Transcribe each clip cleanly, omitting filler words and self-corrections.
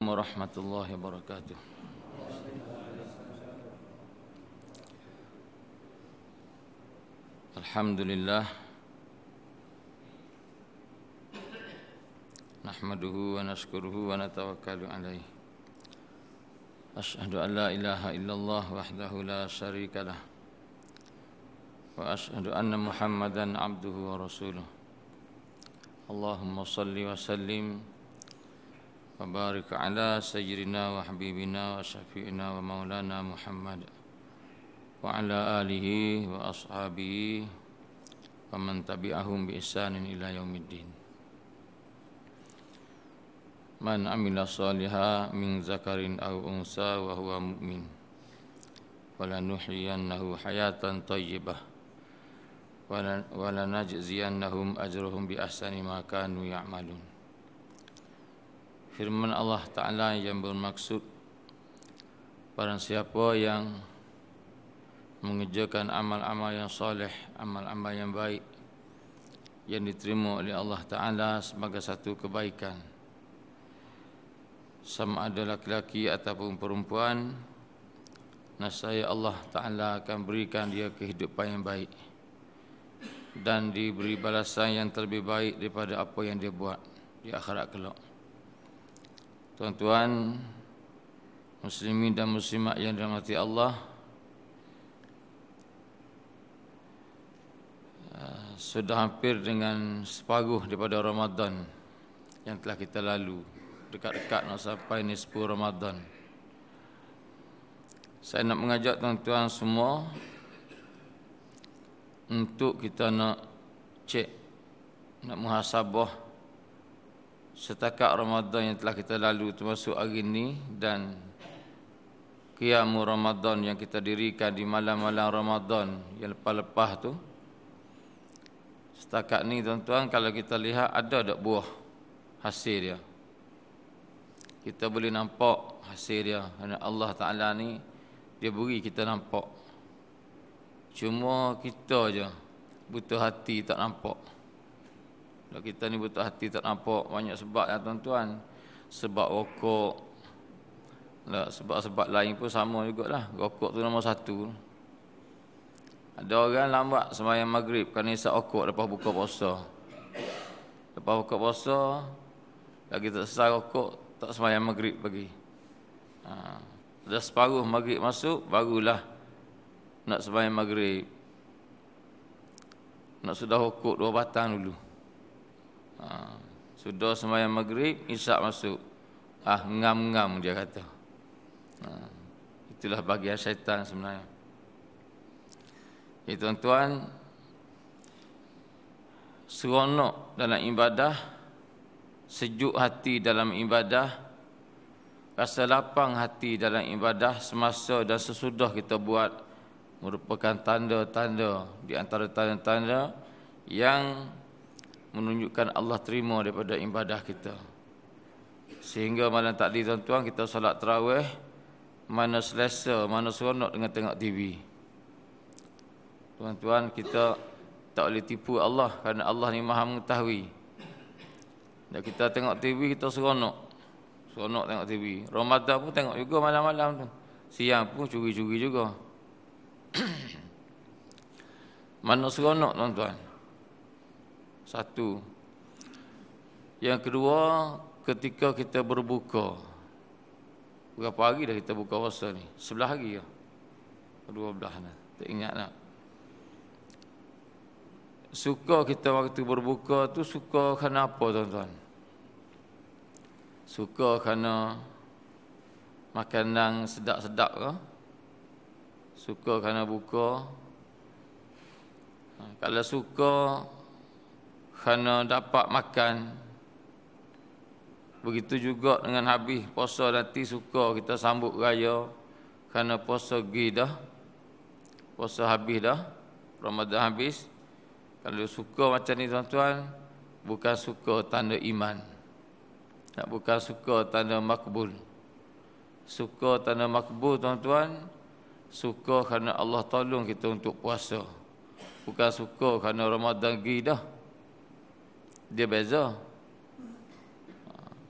warahmatullahi wabarakatuh. Alhamdulillah nahmaduhu wa nashkuruhu wa natawakkalu alaih. Ashhadu an la ilaha illallah wahdahu la syarika lah wa ashhadu anna Muhammadan abduhu wa rasuluh. Allahumma salli wa sallim wa barik ala sayyidina wa habibina wa syafi'ina wa maulana Muhammad wa ala alihi wa ashabihi wa man tabi'ahum bi ihsanin ila yaumiddin. Man amila shalihan min zakarin aw unsa wa huwa mu'min walanuhyiyannahu hayatan thayyibah walanajziyannahum ajrahum bi ahsani ma kanu ya'malun. Firman Allah Ta'ala yang bermaksud, barang siapa yang mengerjakan amal-amal yang soleh, amal-amal yang baik yang diterima oleh Allah Ta'ala sebagai satu kebaikan, sama ada laki-laki ataupun perempuan, nescaya Allah Ta'ala akan berikan dia kehidupan yang baik dan diberi balasan yang terlebih baik daripada apa yang dia buat di akhirat kelak. Tuan-tuan muslimin dan muslimat yang dirahmati Allah, sudah hampir dengan separuh daripada Ramadan yang telah kita lalu, dekat-dekat nak sampai nisfu Ramadan. Saya nak mengajak tuan-tuan semua untuk kita nak cek, nak muhasabah setakat Ramadan yang telah kita lalu, termasuk hari ini dan Qiyamul Ramadan yang kita dirikan di malam-malam Ramadan yang lepas-lepas tu. Setakat ni tuan-tuan, kalau kita lihat ada tak buah hasil dia, kita boleh nampak hasil dia. Kerana Allah Ta'ala ni dia beri kita nampak, cuma kita je butuh hati tak nampak. Kalau kita ni butuh hati tak nampak, banyak sebab ya tuan-tuan. Sebab rokok, sebab-sebab lain pun sama jugalah. Rokok tu nombor satu. Ada orang lambat sembahyang maghrib kerana isap rokok lepas buka puasa. Lepas buka puasa, lagi tak selesai rokok, tak sembahyang maghrib lagi. Dah separuh maghrib masuk, barulah nak sembahyang maghrib. Nak sudah rokok 2 batang dulu. Sudah sembahyang maghrib, isyak masuk, ngam-ngam dia kata. Itulah bahagian syaitan sebenarnya. Tuan-tuan, seronok dalam ibadah, sejuk hati dalam ibadah, rasa lapang hati dalam ibadah semasa dan sesudah kita buat merupakan tanda-tanda di antara tanda-tanda yang menunjukkan Allah terima daripada ibadah kita. Sehingga malam tadi tuan-tuan kita solat tarawih, mana selesa, mana seronok dengan tengok TV. Tuan-tuan, kita tak boleh tipu Allah kerana Allah ni Maha mengetahui. Dan kita tengok TV kita seronok tengok TV. Ramadan pun tengok juga malam-malam tu. Siang pun curi-curi juga. Mana seronok tuan-tuan? Satu. Yang kedua, ketika kita berbuka. Berapa hari dah kita buka puasa ni? 11 hari ke? 12 dah. Tak ingat nak. Suka kita waktu berbuka tu, suka kerana apa tuan-tuan? Suka kerana makanan sedap-sedap ke? Suka kerana buka? Kalau suka kerana dapat makan, begitu juga dengan habis puasa nanti suka kita sambut raya kerana puasa pergi dah, puasa habis dah, Ramadan habis. Kalau suka macam ni tuan-tuan, bukan suka tanda iman, bukan suka tanda makbul. Suka tanda makbul tuan-tuan, suka kerana Allah tolong kita untuk puasa, bukan suka kerana Ramadan pergi dah. Dia beza.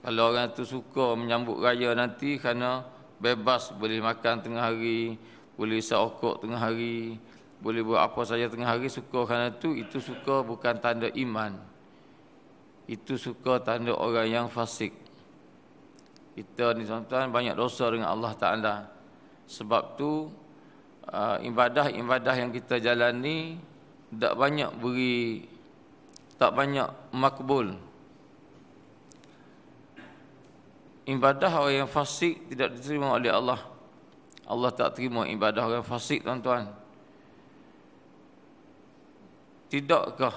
Kalau orang tu suka menyambut raya nanti kerana bebas, boleh makan tengah hari, boleh seokok tengah hari, boleh buat apa saja tengah hari, suka kerana itu suka bukan tanda iman. Itu suka tanda orang yang fasik. Kita ni tuan-tuan banyak dosa dengan Allah Ta'ala. Sebab tu ibadah-ibadah yang kita jalani tak banyak makbul. Ibadah orang yang fasik tidak diterima oleh Allah. Allah tak terima ibadah orang fasik, tuan-tuan. Tidakkah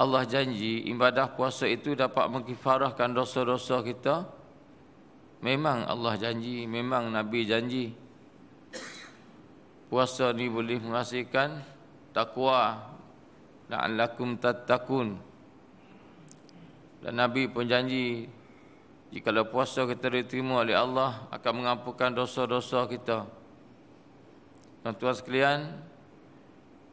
Allah janji ibadah puasa itu dapat mengkifarahkan dosa-dosa kita? Memang Allah janji, memang Nabi janji. Puasa ni boleh menghasilkan takwa, la'allakum tattaqun. Dan Nabi pun janji, jikalau puasa kita diterima oleh Allah, akan mengampunkan dosa-dosa kita. Tuan-tuan sekalian,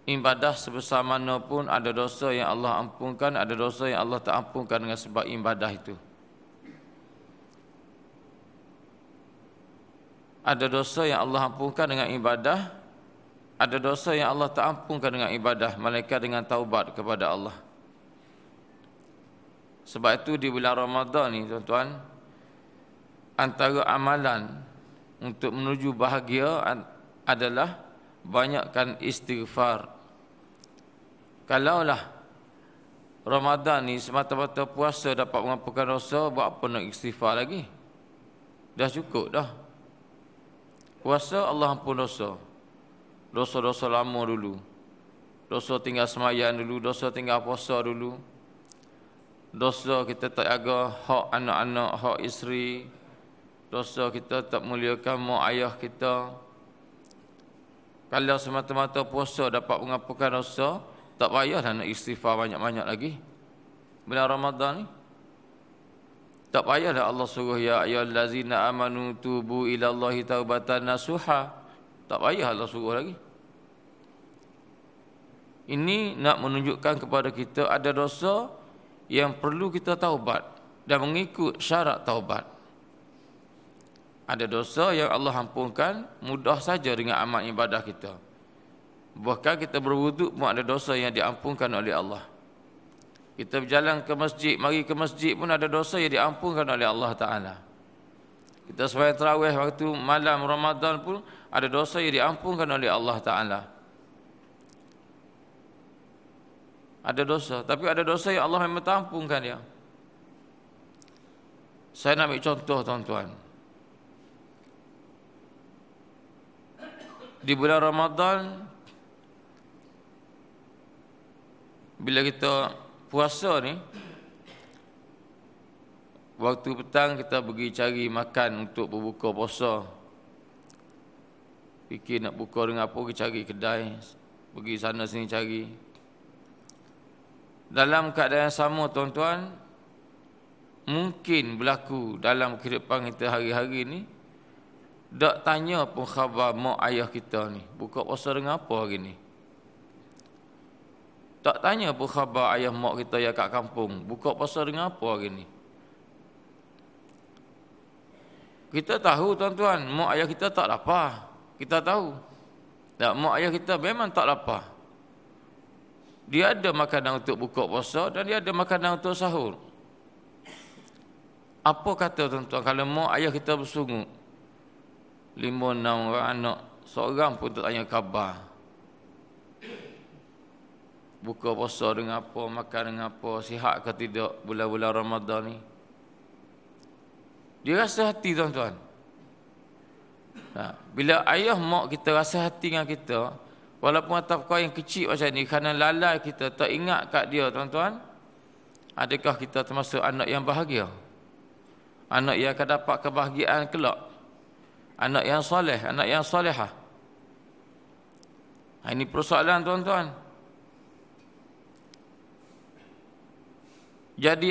ibadah sebesar mana pun ada dosa yang Allah ampunkan, ada dosa yang Allah tak ampunkan dengan sebab ibadah itu. Ada dosa yang Allah ampunkan dengan ibadah, ada dosa yang Allah tak ampunkan dengan ibadah, melainkan dengan taubat kepada Allah. Sebab itu di bulan Ramadan ni, tuan-tuan, antara amalan untuk menuju bahagia adalah banyakkan istighfar. Kalaulah Ramadan ni semata-mata puasa dapat mengampunkan dosa, buat apa nak istighfar lagi? Dah cukup dah. Puasa Allah ampun dosa. Dosa-dosa lama dulu. Dosa tinggal sembahyang dulu, dosa tinggal puasa dulu. Dosa kita tak jaga hak anak-anak, hak isteri. Dosa kita tak muliakan mak ayah kita. Kalau semata-mata puasa dapat mengampunkan dosa, tak payahlah nak istighfar banyak-banyak lagi. Bulan Ramadan ni tak payahlah Allah suruh ya ayyuhallazina amanu tubu ilallahi taubatan nasuha. Tak payah Allah suruh lagi. Ini nak menunjukkan kepada kita ada dosa yang perlu kita taubat dan mengikut syarat taubat. Ada dosa yang Allah ampunkan mudah saja dengan amal ibadah kita. Bahkan kita berwuduk pun ada dosa yang diampunkan oleh Allah. Kita berjalan ke masjid, mari ke masjid pun ada dosa yang diampunkan oleh Allah Ta'ala. Kita sembahyang tarawih waktu malam Ramadan pun ada dosa yang diampunkan oleh Allah Ta'ala. Ada dosa, tapi ada dosa yang Allah memang tak ampunkan dia. Saya nak ambil contoh, tuan-tuan. Di bulan Ramadan, bila kita puasa ni, waktu petang kita pergi cari makan untuk berbuka puasa. Fikir nak buka dengan apa, pergi cari kedai, pergi sana sini cari. Dalam keadaan yang sama, tuan-tuan, mungkin berlaku dalam kehidupan kita hari-hari ni, tak tanya pun khabar mak ayah kita ni, buka puasa dengan apa hari ni. Tak tanya pun khabar ayah mak kita yang kat kampung, buka puasa dengan apa hari ni. Kita tahu, tuan-tuan, mak ayah kita tak lapar. Kita tahu. Tak, mak ayah kita memang tak lapar. Dia ada makanan untuk buka puasa dan dia ada makanan untuk sahur. Apa kata, tuan-tuan, kalau mak ayah kita bersungut 5-6 orang anak, seorang pun tak tanya khabar. Buka puasa dengan apa, makan dengan apa, sihat ke tidak bulan-bulan Ramadan ni. Dia rasa hati, tuan-tuan. Bila ayah mak kita rasa hati dengan kita, walaupun atas perkara yang kecil macam ni, kerana lalai kita tak ingat kat dia, tuan-tuan, adakah kita termasuk anak yang bahagia? Anak yang akan dapat kebahagiaan kelak? Anak yang soleh, anak yang solehah? Ini persoalan, tuan-tuan. Jadi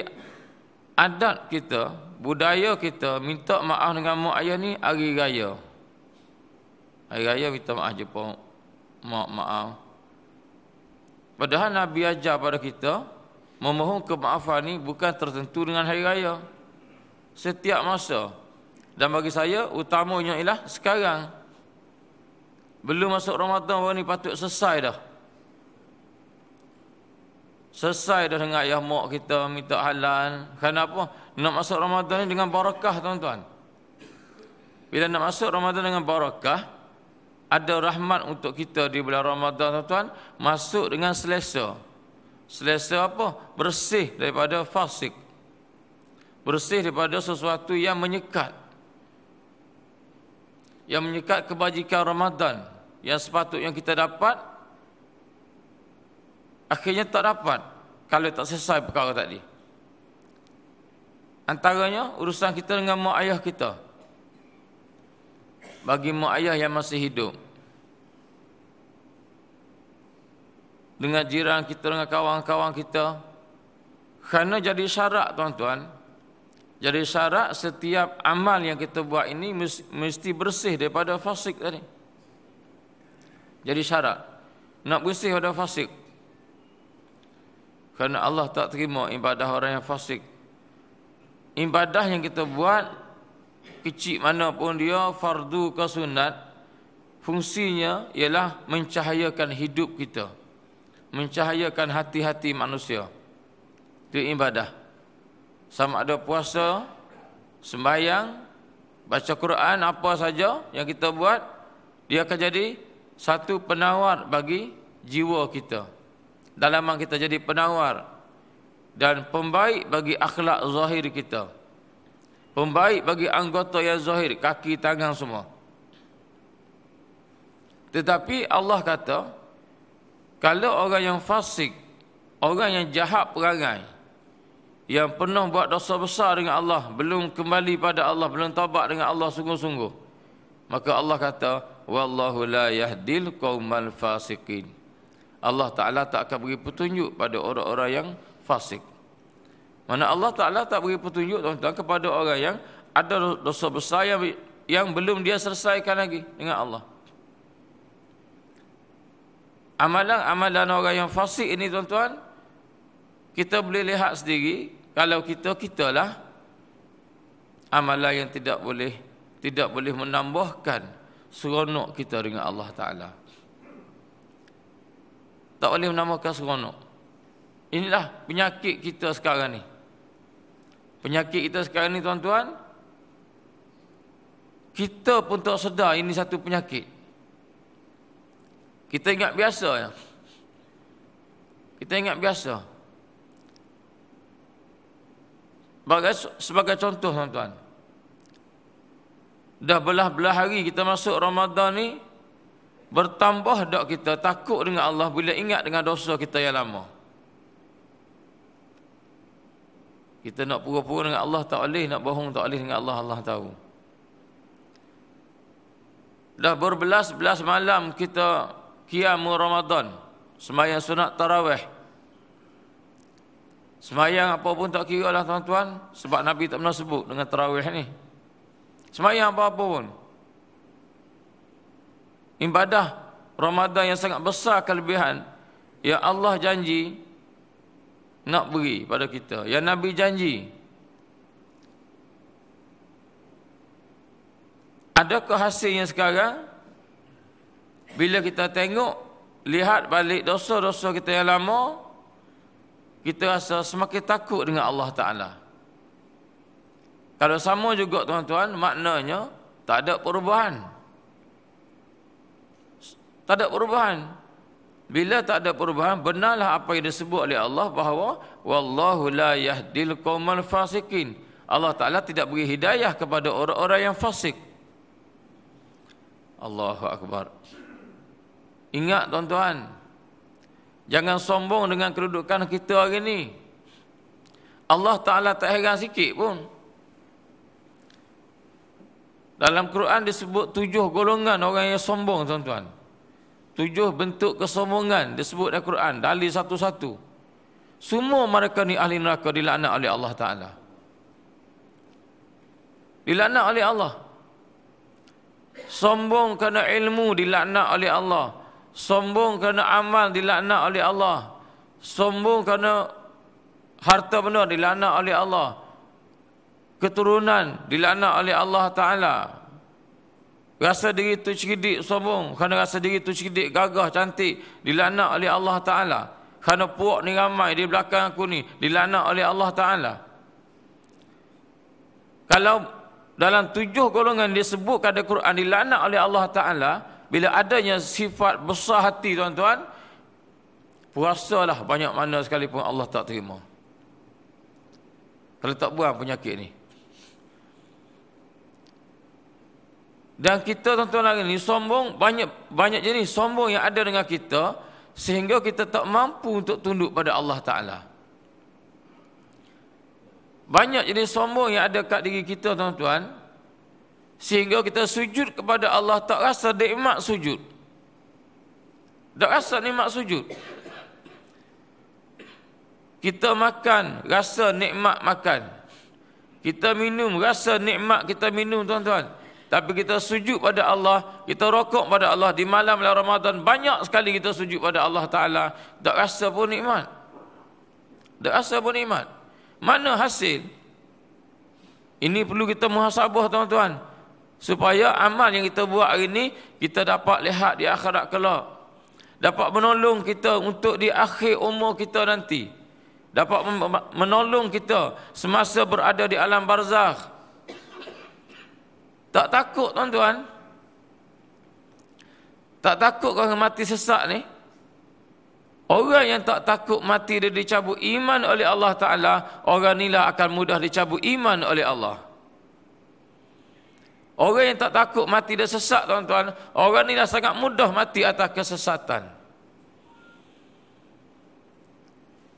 adat kita, budaya kita minta maaf dengan mak ayah ni hari raya. Hari raya minta maaf jumpa mak, maaf. Padahal Nabi ajar pada kita memohon kemaafan ni bukan tertentu dengan hari raya. setiap masa. Dan bagi saya, utamanya ialah sekarang. Belum masuk Ramadan baru ni patut selesai dah. Selesai dah dengan ayah mak kita minta halal. Kenapa? Nak masuk Ramadan ni dengan barakah, tuan-tuan. Bila nak masuk Ramadan dengan barakah, ada rahmat untuk kita di bulan Ramadan, tuan-tuan. Masuk dengan selesa. Selesa apa? Bersih daripada fasik. Bersih daripada sesuatu yang menyekat. Yang menyekat kebajikan Ramadan. Yang sepatutnya kita dapat, akhirnya tak dapat kalau tak selesai perkara tadi. Antaranya urusan kita dengan mak ayah kita. Bagi mak ayah yang masih hidup, dengan jiran kita, dengan kawan-kawan kita, kerana jadi syarat, tuan-tuan. Jadi syarat setiap amal yang kita buat ini mesti bersih daripada fasik tadi. Jadi syarat nak bersih daripada fasik. Kerana Allah tak terima ibadah orang yang fasik. Ibadah yang kita buat, kecil mana pun dia, fardu ke sunat, fungsinya ialah mencahayakan hidup kita, mencahayakan hati-hati manusia. Itu ibadah. Sama ada puasa, sembahyang, baca Quran, apa saja yang kita buat, dia akan jadi satu penawar bagi jiwa kita. Dalaman kita jadi penawar dan pembaik bagi akhlak zahir kita. Pembaik bagi anggota yang zahir, kaki, tangan semua. Tetapi Allah kata, kalau orang yang fasik, orang yang jahat perangai, yang pernah buat dosa besar dengan Allah, belum kembali pada Allah, belum taubat dengan Allah sungguh-sungguh, maka Allah kata, wallahu la yahdil qaumal fasiqin. Allah Ta'ala tak akan beri petunjuk pada orang-orang yang fasik. Mana Allah Ta'ala tak beri petunjuk, tuan-tuan, kepada orang yang ada dosa besar yang belum dia selesaikan lagi dengan Allah. Amalan-amalan orang yang fasik ini, tuan-tuan, kita boleh lihat sendiri. Kalau kita-kitalah amalan yang tidak boleh menambahkan seronok kita dengan Allah Ta'ala. Tak boleh menambahkan seronok. Inilah penyakit kita sekarang ni. Penyakit kita sekarang ni, tuan-tuan, kita pun tak sedar ini satu penyakit. Kita ingat biasa ya. Kita ingat biasa. Sebagai contoh, tuan-tuan, dah belah-belah hari kita masuk Ramadan ni, bertambah dak kita takut dengan Allah bila ingat dengan dosa kita yang lama. Kita nak pura-pura dengan Allah tak boleh, nak bohong tak boleh dengan Allah, Allah tahu. Dah berbelas-belas malam kita qiyam Ramadan, sembahyang sunat tarawih. Sembahyang apa pun tak kira lah, tuan-tuan, sebab Nabi tak pernah sebut dengan tarawih ni. Sembahyang apa-apa pun. Ibadah Ramadan yang sangat besar kelebihan, yang Allah janji nak beri pada kita, yang Nabi janji. Adakah hasilnya sekarang? Bila kita tengok, lihat balik dosa-dosa kita yang lama, kita rasa semakin takut dengan Allah Ta'ala. Kalau sama juga, tuan-tuan, maknanya tak ada perubahan. Tak ada perubahan. Bila tak ada perubahan, benarlah apa yang disebut oleh Allah bahawa wallahu la yahdil qaumal fasikin. Allah Ta'ala tidak beri hidayah kepada orang-orang yang fasik. Allahu Akbar. Ingat, tuan-tuan, jangan sombong dengan kedudukan kita hari ini. Allah Ta'ala tak heran sikit pun. Dalam Quran disebut 7 golongan orang yang sombong, tuan-tuan. 7 bentuk kesombongan disebut dalam Quran, dalil satu-satu. Semua mereka ni ahli neraka, dilaknat oleh Allah Ta'ala. Dilaknat oleh Allah. Sombong kerana ilmu, dilaknat oleh Allah. Sombong kerana amal, dilaknat oleh Allah. Sombong kerana harta benda, dilaknat oleh Allah. keturunan dilaknat oleh Allah Ta'ala. Rasa diri tu cerdik, sombong. Kerana rasa diri tu cerdik, gagah, cantik, dilaknat oleh Allah Ta'ala. Kerana puak ni ramai di belakang aku ni, dilaknat oleh Allah Ta'ala. Kalau dalam 7 golongan disebutkan ada Quran dilaknat oleh Allah Ta'ala, bila adanya sifat besar hati tuan-tuan, puasalah banyak mana sekalipun Allah tak terima. Kalau tak buang penyakit ni. Dan kita tuan-tuan hari ni sombong, banyak jenis sombong yang ada dengan kita, sehingga kita tak mampu untuk tunduk pada Allah Ta'ala. Banyak jenis sombong yang ada kat diri kita tuan-tuan, sehingga kita sujud kepada Allah tak rasa nikmat sujud. Tak rasa nikmat sujud. Kita makan, rasa nikmat makan. Kita minum, rasa nikmat kita minum tuan-tuan. Tapi kita sujud pada Allah, kita rokok pada Allah di malam Ramadan, banyak sekali kita sujud pada Allah Ta'ala, tak rasa pun nikmat. Tak rasa pun nikmat. Mana hasil? Ini perlu kita muhasabah tuan-tuan, supaya amal yang kita buat hari ini kita dapat lihat di akhirat kelak, dapat menolong kita untuk di akhir umur kita nanti, dapat menolong kita semasa berada di alam barzakh. Tak takut tuan-tuan? Tak takut kalau mati sesat ni? Orang yang tak takut mati dia dicabut iman oleh Allah Ta'ala, orang inilah akan mudah dicabut iman oleh Allah. Orang yang tak takut mati dia sesat tuan-tuan, orang inilah sangat mudah mati atas kesesatan.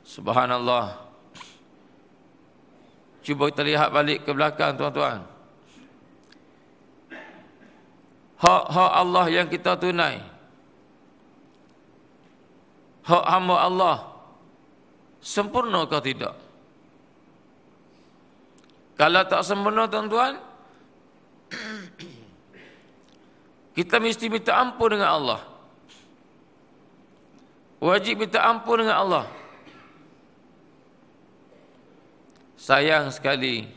Subhanallah. Cuba kita lihat balik ke belakang tuan-tuan. Hak-hak Allah yang kita tunai, hak hamba Allah, sempurna ke tidak? Kalau tak sempurna tuan-tuan, kita mesti minta ampun dengan Allah. Wajib minta ampun dengan Allah. Sayang sekali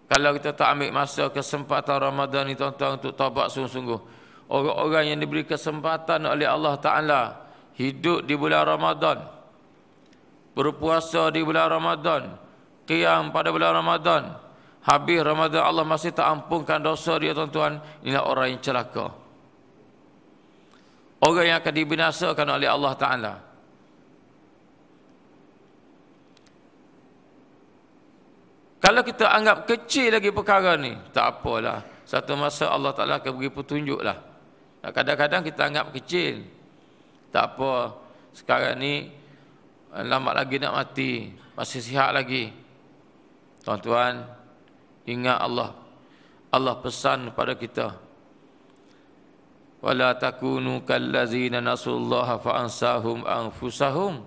kalau kita tak ambil masa kesempatan Ramadan ni tuan-tuan untuk taubat sungguh-sungguh. Orang-orang yang diberi kesempatan oleh Allah Ta'ala hidup di bulan Ramadan, berpuasa di bulan Ramadan, qiyam pada bulan Ramadan, habis Ramadan Allah masih tak ampunkan dosa dia tuan-tuan, inilah orang yang celaka. Orang yang akan dibinasakan oleh Allah Ta'ala. Kalau kita anggap kecil lagi perkara ni, tak apalah, satu masa Allah Ta'ala akan beri petunjuk lah. Kadang-kadang kita anggap kecil, tak apa, sekarang ni lambat lagi nak mati, masih sihat lagi. Tuan-tuan, ingat Allah. Allah pesan kepada kita, wala takunu kallazina nasullaha fa ansahum anfusahum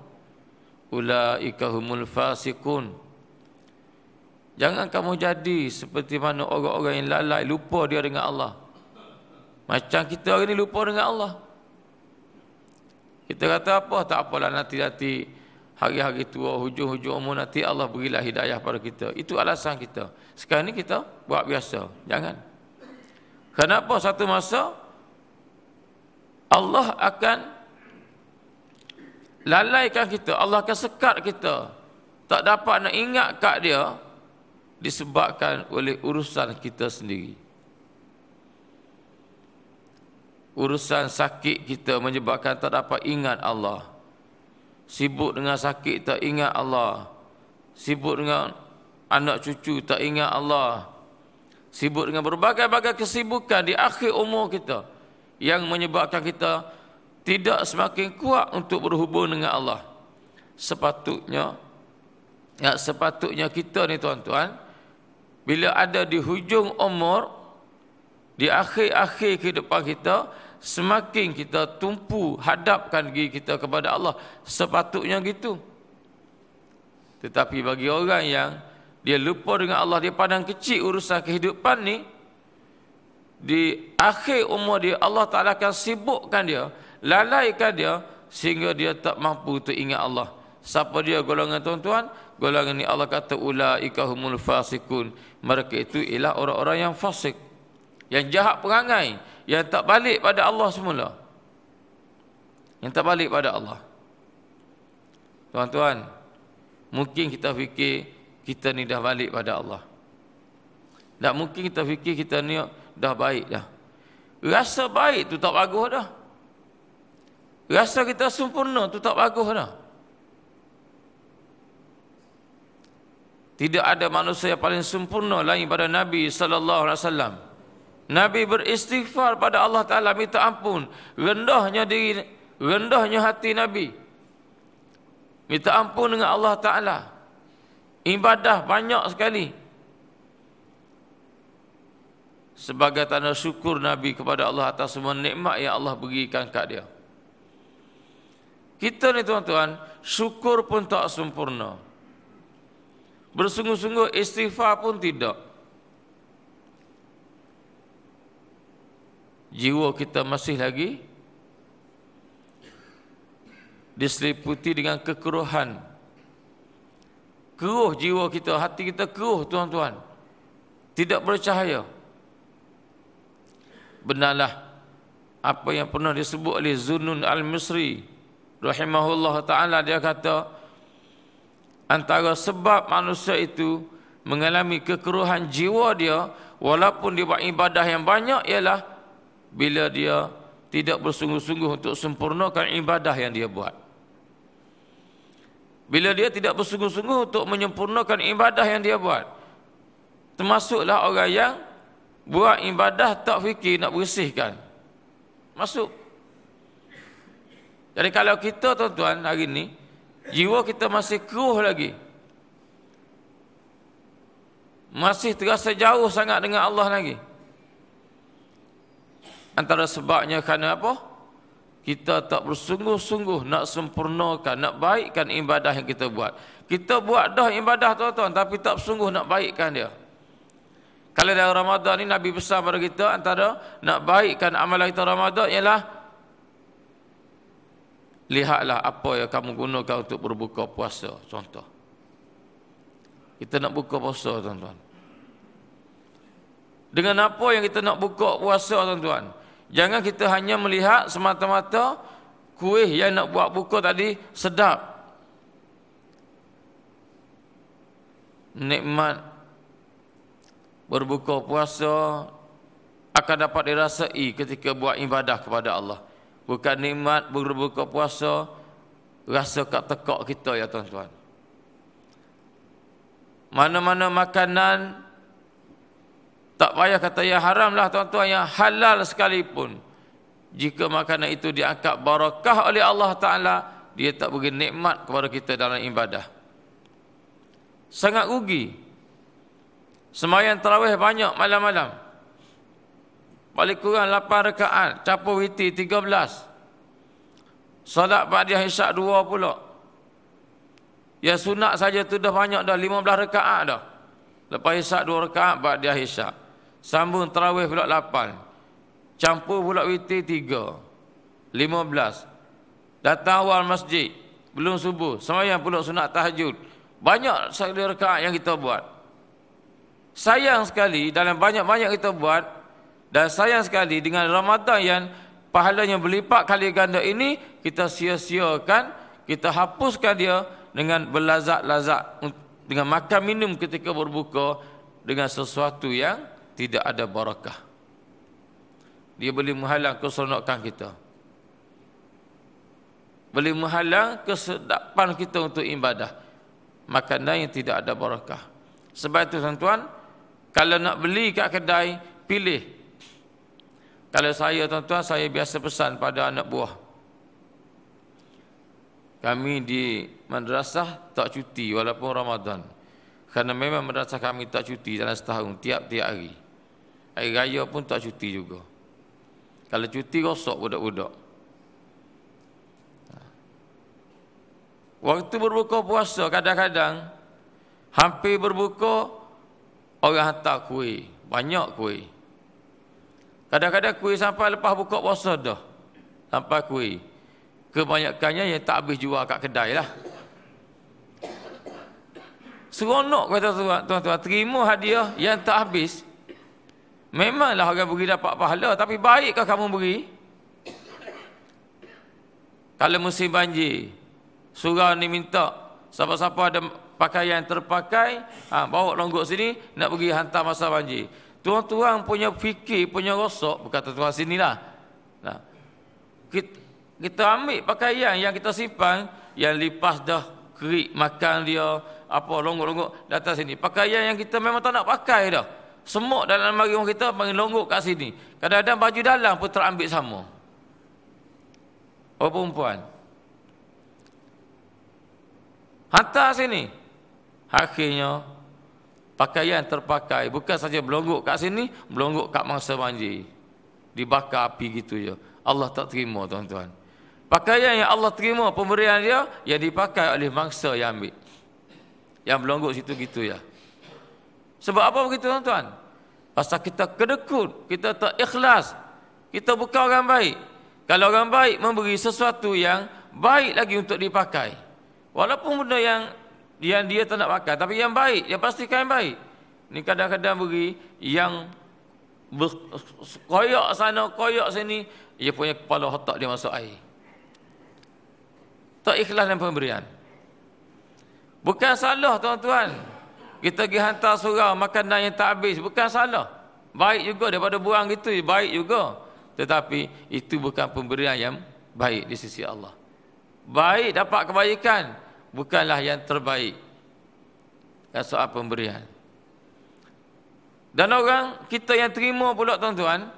ulaika humul fasiqun. Jangan kamu jadi seperti mana orang-orang yang lalai, lupa dia dengan Allah. Macam kita hari ni lupa dengan Allah. Kita kata apa? Tak apalah, nanti hari-hari tua, hujung-hujung umur nanti Allah berilah hidayah pada kita. Itu alasan kita. Sekarang ni kita buat biasa. Jangan. Kenapa? Satu masa Allah akan lalaikan kita. Allah akan sekat kita. Tak dapat nak ingat kat dia disebabkan oleh urusan kita sendiri. Urusan sakit kita menyebabkan tak dapat ingat Allah. Sibuk dengan sakit tak ingat Allah. Sibuk dengan anak cucu tak ingat Allah. Sibuk dengan berbagai-bagai kesibukan di akhir umur kita yang menyebabkan kita tidak semakin kuat untuk berhubung dengan Allah. Sepatutnya kita ni tuan-tuan, bila ada di hujung umur, di akhir-akhir kehidupan kita, semakin kita tumpu hadapkan diri kita kepada Allah. Sepatutnya gitu. Tetapi bagi orang yang dia lupa dengan Allah, dia pandang kecil urusan kehidupan ni, di akhir umur dia Allah Ta'ala akan sibukkan dia, lalaikan dia, sehingga dia tak mampu untuk ingat Allah. Siapa dia golongan tuan-tuan? golongan ini Allah kata ulaika humul fasikun. Mereka itu ialah orang-orang yang fasik, yang jahat perangai, yang tak balik pada Allah semula. Yang tak balik pada Allah. Tuan-tuan, mungkin kita fikir kita ni dah balik pada Allah. Tak mungkin kita fikir kita ni dah baik dah. Rasa baik tu tak bagus dah. Rasa kita sempurna tu tak bagus dah. Tidak ada manusia yang paling sempurna lain pada Nabi sallallahu alaihi wasallam. Nabi beristighfar pada Allah Taala, minta ampun, rendahnya diri, rendahnya hati Nabi. Minta ampun dengan Allah Taala. Ibadah banyak sekali. Sebagai tanda syukur Nabi kepada Allah atas semua nikmat yang Allah berikan kat dia. Kita ni tuan-tuan, syukur pun tak sempurna. Bersungguh-sungguh istighfar pun tidak. Jiwa kita masih lagi diseliputi dengan kekeruhan. Keruh jiwa kita, hati kita keruh tuan-tuan. Tidak bercahaya. Benarlah apa yang pernah disebut oleh Zunnun al-Misri rahimahullah ta'ala, dia kata antara sebab manusia itu mengalami kekeruhan jiwa dia walaupun dia buat ibadah yang banyak ialah bila dia tidak bersungguh-sungguh untuk sempurnakan ibadah yang dia buat. Bila dia tidak bersungguh-sungguh untuk menyempurnakan ibadah yang dia buat. Termasuklah orang yang buat ibadah tak fikir nak bersihkan. Masuk. Jadi kalau kita tuan-tuan hari ni jiwa kita masih keruh lagi, masih terasa jauh sangat dengan Allah lagi, antara sebabnya kerana apa? Kita tak bersungguh-sungguh nak sempurnakan, nak baikkan ibadah yang kita buat. Kita buat dah ibadah tuan-tuan, tapi tak sungguh nak baikkan dia. Kalau dalam Ramadan ni Nabi pesan pada kita, antara nak baikkan amalan kita Ramadan ialah lihatlah apa yang kamu gunakan untuk berbuka puasa. Contoh, kita nak buka puasa tuan-tuan, dengan apa yang kita nak buka puasa tuan-tuan. Jangan kita hanya melihat semata-mata kuih yang nak buat buka tadi sedap, nikmat. Berbuka puasa akan dapat dirasai ketika buat ibadah kepada Allah. Bukan nikmat berbuka puasa rasa kat tekak kita ya tuan-tuan. Mana-mana makanan, tak payah kata yang haram lah tuan-tuan, yang halal sekalipun, jika makanan itu diangkat barakah oleh Allah Ta'ala, dia tak beri nikmat kepada kita dalam ibadah. Sangat rugi. Sembahyang tarawih banyak malam-malam, paling kurang 8 rakaat, capur witir 13. Solat ba'diyah isyak 2 pula. Yang sunat saja tu dah banyak dah, 15 rakaat dah. Lepas isyak 2 rakaat ba'diyah isyak. Sambung tarawih pula 8. Campur pula witir 3. 15. Datang awal masjid, belum subuh, sembahyang pula sunat tahajud. Banyak sekali rakaat yang kita buat. Sayang sekali dalam banyak-banyak kita buat, dan sayang sekali dengan Ramadan yang pahalanya berlipat kali ganda ini, kita sia-siakan, kita hapuskan dia dengan berlazat-lazat, dengan makan minum ketika berbuka dengan sesuatu yang tidak ada barakah. Dia boleh menghalang keseronokan kita, boleh menghalang kesedapan kita untuk ibadah. Makanan yang tidak ada barakah. Sebab itu tuan-tuan, kalau nak beli kat kedai, pilih. Kalau saya tuan-tuan, saya biasa pesan pada anak buah. Kami di madrasah tak cuti walaupun Ramadan. Kerana memang madrasah kami tak cuti dalam setahun, tiap-tiap hari. Hari raya pun tak cuti juga. Kalau cuti, rosak budak-budak. Waktu berbuka puasa, kadang-kadang hampir berbuka, orang hantar kuih, banyak kuih. Kadang-kadang kuih sampai lepas buka puasa dah, sampai kuih. Kebanyakannya yang tak habis jual kat kedai lah. Seronok kata tuan-tuan, terima hadiah yang tak habis. Memanglah orang beri dapat pahala, tapi baikkah kamu beri? Kalau musim banjir, surau ni minta siapa-siapa ada pakaian terpakai, bawa longgok sini nak pergi hantar masa banjir. Tuan-tuan punya fikir, punya rosok, bukan tuan-tuan sinilah. Nah, kita ambil pakaian yang kita simpan, yang lipas dah kerik makan dia, apa longgok-longgok datang sini. Pakaian yang kita memang tak nak pakai dah. Semua dalam lemari rumah kita panggil longgok kat sini. Kadang-kadang baju dalam pun terambil sama. Oh perempuan, hantar sini. Akhirnya pakaian terpakai bukan saja belonggok kat sini, belonggok kat mangsa banjir. Dibakar api gitu je. Allah tak terima tuan-tuan. Pakaian yang Allah terima pemberian dia, yang dipakai oleh mangsa yang ambil. Yang belonggok situ gitu ya. Sebab apa begitu tuan-tuan? Pasal kita kedekut, kita tak ikhlas. Kita bukan orang baik. Kalau orang baik memberi sesuatu yang baik lagi untuk dipakai. Walaupun benda yang dia tak nak pakai, tapi yang baik, dia pastikan yang baik. Ni kadang-kadang beri yang koyak sana, koyak sini, dia punya kepala otak dia masuk air. Tak ikhlas dalam pemberian. Bukan salah tuan-tuan, kita pergi hantar surau makanan yang tak habis, bukan salah. Baik juga daripada buang gitu, baik juga. Tetapi itu bukan pemberian yang baik di sisi Allah. Baik dapat kebaikan, bukanlah yang terbaik. Dan soal pemberian. Dan orang kita yang terima pula tuan-tuan,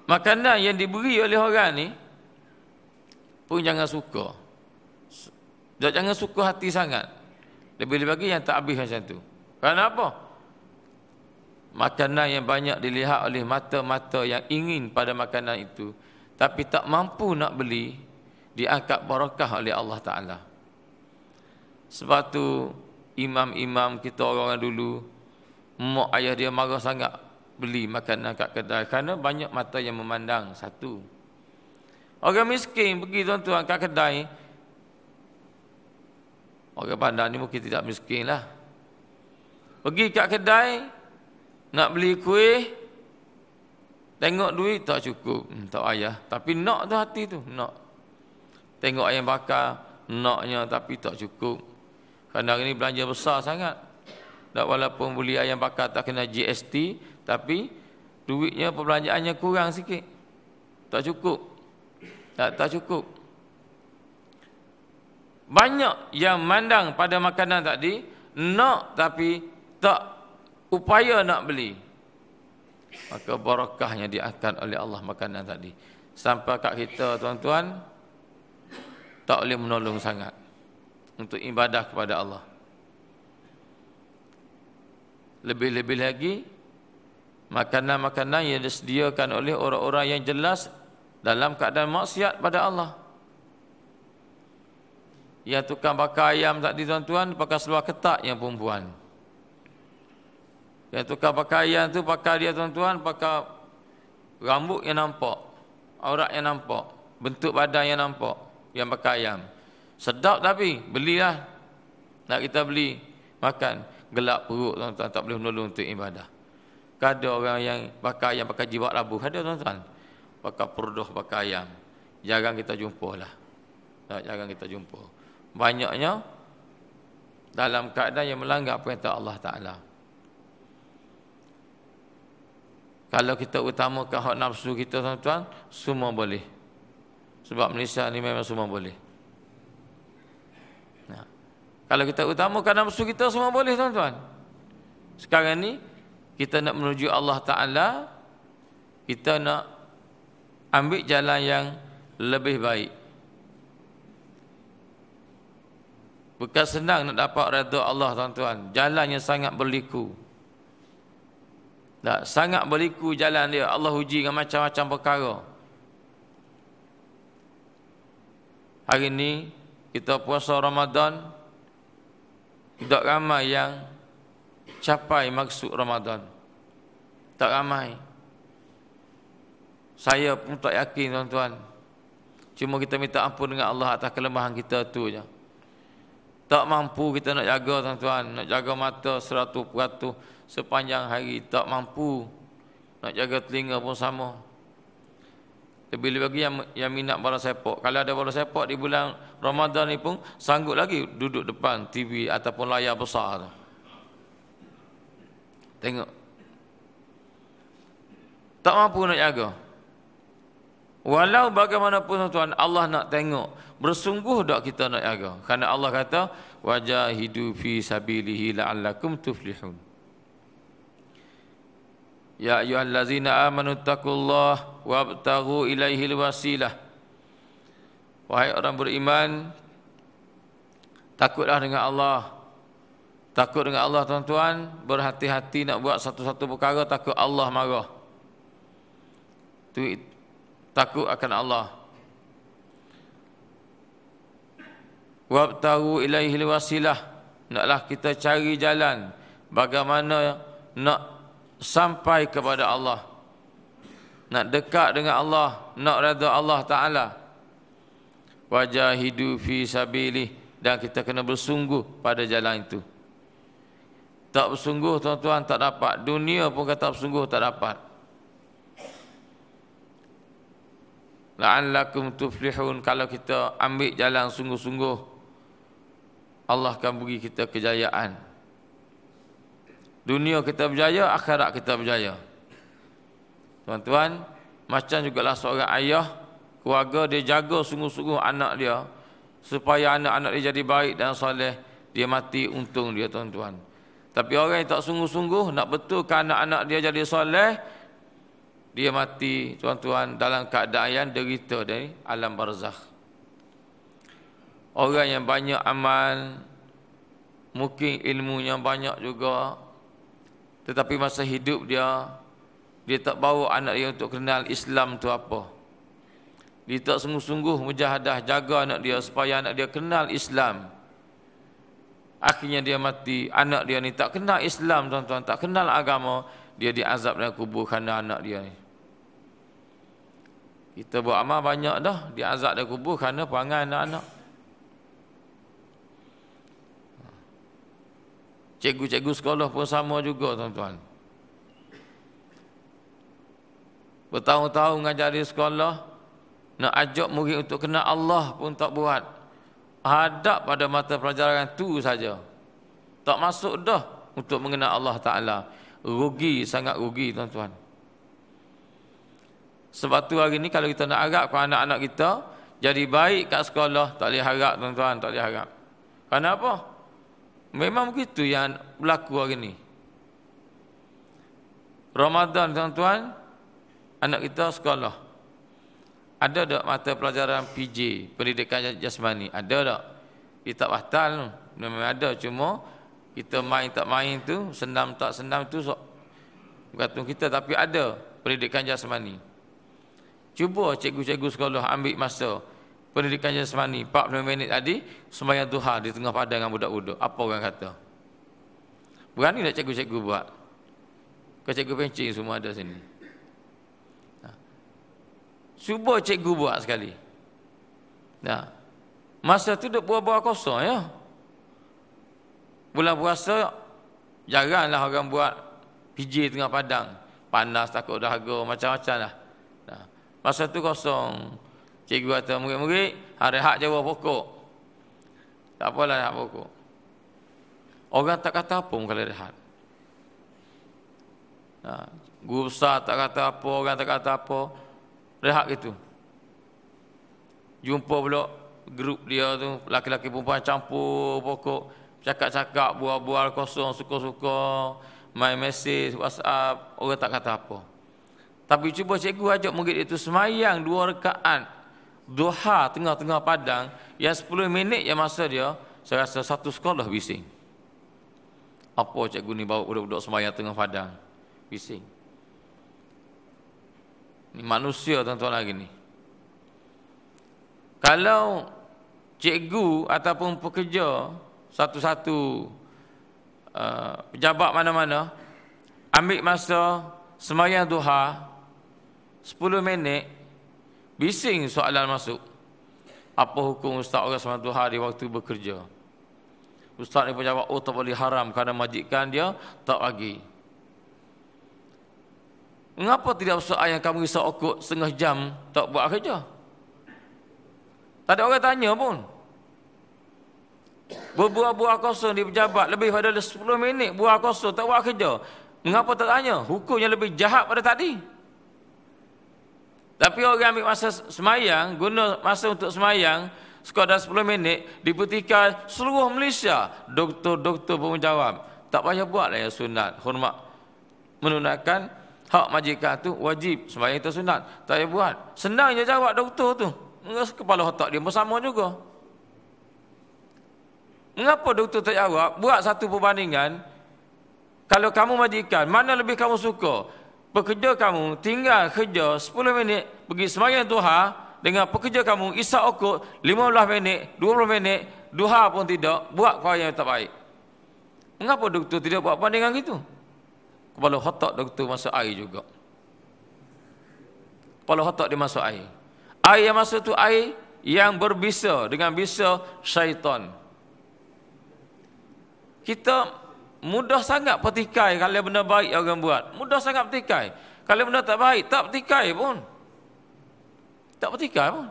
makanan yang diberi oleh orang ni pun jangan suka. Jangan suka hati sangat. Lebih-lebih lagi yang tak habis macam tu. Kerana apa? Makanan yang banyak dilihat oleh mata-mata yang ingin pada makanan itu, tapi tak mampu nak beli, diangkat barakah oleh Allah Ta'ala. Sebab tu imam-imam kita orang dulu, mak ayah dia marah sangat beli makanan kat kedai, kerana banyak mata yang memandang. Satu, orang miskin pergi tuan-tuan kat kedai. Orang pandang ni mungkin tidak miskin lah. Pergi kat kedai, nak beli kuih, tengok duit tak cukup, tak ayah. Tapi nak tu hati tu, nak. Tengok ayam bakar, naknya tapi tak cukup. Kadang ini belanja besar sangat. Tak, walaupun beli ayam bakar tak kena GST, tapi duitnya perbelanjaannya kurang sikit. Tak cukup. Tak cukup. Banyak yang mandang pada makanan tadi, nak tapi tak upaya nak beli. Maka barakahnya diangkat oleh Allah makanan tadi. Sampai kat kita tuan-tuan, tak boleh menolong sangat untuk ibadah kepada Allah. Lebih-lebih lagi, makanan-makanan yang disediakan oleh orang-orang yang jelas dalam keadaan maksiat pada Allah. Yang tukang bakar ayam tadi tuan-tuan, pakai seluar ketat yang perempuan. Yang tukang bakar ayam tu pakai dia tuan-tuan, pakai rambut yang nampak, aurat yang nampak, bentuk badan yang nampak, yang bakar ayam. Sedap tapi, belilah. Nak kita beli, makan. Gelap perut tuan-tuan, tak boleh menolong untuk ibadah. Ada orang yang bakar ayam pakai jiwak labu, ada tuan-tuan. Pakai perduh bakar ayam. Jarang kita jumpa lah. Jarang kita jumpa. Banyaknya dalam keadaan yang melanggar perintah Allah Ta'ala. Kalau kita utamakan hak nafsu kita tuan-tuan, semua boleh. Sebab Malaysia ni memang semua boleh. Nah, kalau kita utamakan nafsu kita, semua boleh tuan-tuan. Sekarang ni kita nak menuju Allah Ta'ala, kita nak ambil jalan yang lebih baik. Bukan senang nak dapat redha Allah tuan-tuan. Jalannya sangat berliku. Tak, sangat berliku jalan dia. Allah uji dengan macam-macam perkara. Hari ini kita puasa Ramadan, tak ramai yang capai maksud Ramadan. Tak ramai. Saya pun tak yakin tuan-tuan. Cuma kita minta ampun dengan Allah atas kelemahan kita tu je. Tak mampu kita nak jaga tuan-tuan, nak jaga mata 100% sepanjang hari, tak mampu. Nak jaga telinga pun sama. Lebih-lebih lagi yang minat bola sepak. Kalau ada bola sepak di bulan Ramadan ni pun sanggup lagi duduk depan TV ataupun layar besar tu. Tengok. Tak mampu nak jaga. Walau bagaimanapun tuan, Allah nak tengok. Bersungguh tak kita nak jaga. Kerana Allah kata, wajahidu fi sabilihi la'allakum tuflihun. Ya ayyuhallazina amanu taqullaha wabtaghu ilaihil wasilah. Wahai orang beriman, takutlah dengan Allah. Takut dengan Allah tuan-tuan, berhati-hati nak buat satu-satu perkara, takut Allah marah. Tu takut akan Allah. Wabtaghu ilaihil wasilah. Naklah kita cari jalan bagaimana nak sampai kepada Allah, nak dekat dengan Allah, nak redha Allah Ta'ala. Wajahidu fi sabilih, dan kita kena bersungguh pada jalan itu. Tak bersungguh tuan-tuan tak dapat. Dunia pun kata bersungguh tak dapat. La'allakum tuflihun, kalau kita ambil jalan sungguh-sungguh, Allah akan beri kita kejayaan. Dunia kita berjaya, akhirat kita berjaya. Tuan-tuan, macam jugalah seorang ayah, keluarga dia jaga sungguh-sungguh anak dia, supaya anak-anak dia jadi baik dan soleh, dia mati untung dia tuan-tuan. Tapi orang yang tak sungguh-sungguh nak betulkan anak-anak dia jadi soleh, dia mati tuan-tuan dalam keadaan yang derita dari alam barzakh. Orang yang banyak amal, mungkin ilmunya banyak juga, tetapi masa hidup dia tak bawa anak dia untuk kenal Islam tu apa. Dia tak sungguh-sungguh mujahadah jaga anak dia supaya anak dia kenal Islam. Akhirnya dia mati, anak dia ni tak kenal Islam tuan-tuan, tak kenal agama, dia diazab dalam kubur kerana anak dia ni. Kita buat amal banyak dah, diazab dalam kubur kerana perangai anak-anak. Cikgu-cikgu sekolah pun sama juga tuan-tuan. Bertahun-tahun mengajar di sekolah, nak ajak murid untuk kenal Allah pun tak buat. Hadap pada mata pelajaran tu saja. Tak masuk dah untuk mengenal Allah Ta'ala. Rugi, sangat rugi tuan-tuan. Sebab tu hari ni kalau kita nak harapkan anak-anak kita jadi baik kat sekolah, tak boleh harap tuan-tuan, tak boleh harap. Kenapa? Memang begitu yang berlaku hari ni. Ramadan tuan-tuan, anak kita sekolah. Ada tak mata pelajaran PJ, pendidikan jasmani? Ada tak? Dia tak batal tu. Memang ada, cuma kita main tak main tu, senam tak senam tu bergantung kita, tapi ada pendidikan jasmani. Cuba cikgu-cikgu sekolah ambil masa pendidikan jasmani 40 minit tadi, sembahyang duha di tengah padang dengan budak-budak. Apa orang kata? Berani tak cikgu-cikgu buat? Ke cikgu pencing semua ada sini. Cuba cikgu buat sekali. Nah, masa tu duk buah-buah kosong ya. Bulan puasa jaranglah orang buat PJ tengah padang. Panas, takut dahaga, macam-macam lah. Nah, masa tu kosong. Cikgu kata murid-murid, hari hak jawab pokok. Tak apalah rehat pokok. Orang tak kata apa pun kalau rehat. Nah, guru besar tak kata apa, orang tak kata apa. Rehat gitu. Jumpa pula grup dia tu, laki-laki perempuan campur pokok, cakap-cakap, bual-bual kosong, suka-suka, main mesej, WhatsApp, orang tak kata apa. Tapi cuba cikgu ajak murid itu semayang 2 rakaat duha tengah-tengah padang, yang 10 minit yang masa dia, saya rasa satu sekolah bising. Apa cikgu ni bawa budak-budak semayang tengah padang? Bising. Ni manusia tuan-tuan lagi ni. Kalau cikgu ataupun pekerja satu-satu pejabat mana-mana ambil masa sembahyang duha 10 minit, bising soalan masuk. Apa hukum ustaz orang sembahyang duha di waktu bekerja? Ustaz ni pun jawab, oh tak boleh haram kerana majikan dia tak bagi. Mengapa tidak soal yang kamu risau okut setengah jam tak buat kerja? Tak ada orang tanya pun. Berbuah-buah kosong di pejabat lebih pada 10 minit buah kosong tak buat kerja. Mengapa tak tanya? Hukumnya lebih jahat pada tadi. Tapi orang ambil masa semayang, guna masa untuk semayang, sekadar 10 minit, dipertikaikan seluruh Malaysia. Doktor-doktor pun menjawab, tak payah buatlah yang sunat. Hormat menunaikan hak majikan tu wajib, semayang itu sunat. Tak payah buat. Senang je jawab doktor tu. Kepala otak dia bersama juga. Mengapa doktor tak jawab? Buat satu perbandingan. Kalau kamu majikan, mana lebih kamu suka? Pekerja kamu tinggal kerja 10 minit pergi semayang duha dengan pekerja kamu isyak okut 15 minit, 20 minit, duha pun tidak, buat perkara yang tak baik. Mengapa doktor tidak buat bandingan gitu? Kepala otak doktor masuk air juga. Kepala otak dia masuk air. Air yang masuk tu air yang berbisa dengan bisa syaitan. Kita mudah sangat petikai kalau benda baik yang orang buat. Mudah sangat petikai. Kalau benda tak baik, tak petikai pun. Tak petikai pun.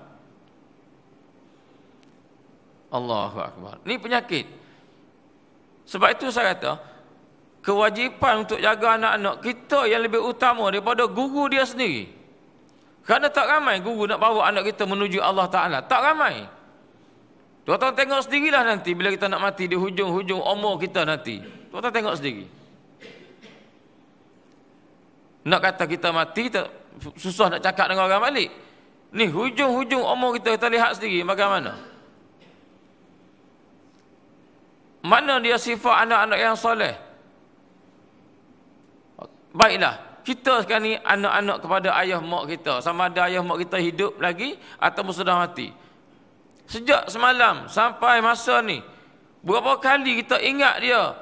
Allahu Akbar. Ini penyakit. Sebab itu saya kata, kewajipan untuk jaga anak-anak kita yang lebih utama daripada guru dia sendiri. Kerana tak ramai guru nak bawa anak kita menuju Allah Ta'ala. Tak ramai. Tuan-tuan tengok sendirilah nanti bila kita nak mati di hujung-hujung umur kita nanti. Tuan-tuan tengok sendiri. Nak kata kita mati, susah nak cakap dengan orang balik. Ni hujung-hujung umur kita lihat sendiri bagaimana. Mana dia sifat anak-anak yang soleh? Baiklah, kita sekarang ni anak-anak kepada ayah mak kita. Sama ada ayah mak kita hidup lagi ataupun sudah mati. Sejak semalam sampai masa ni, berapa kali kita ingat dia,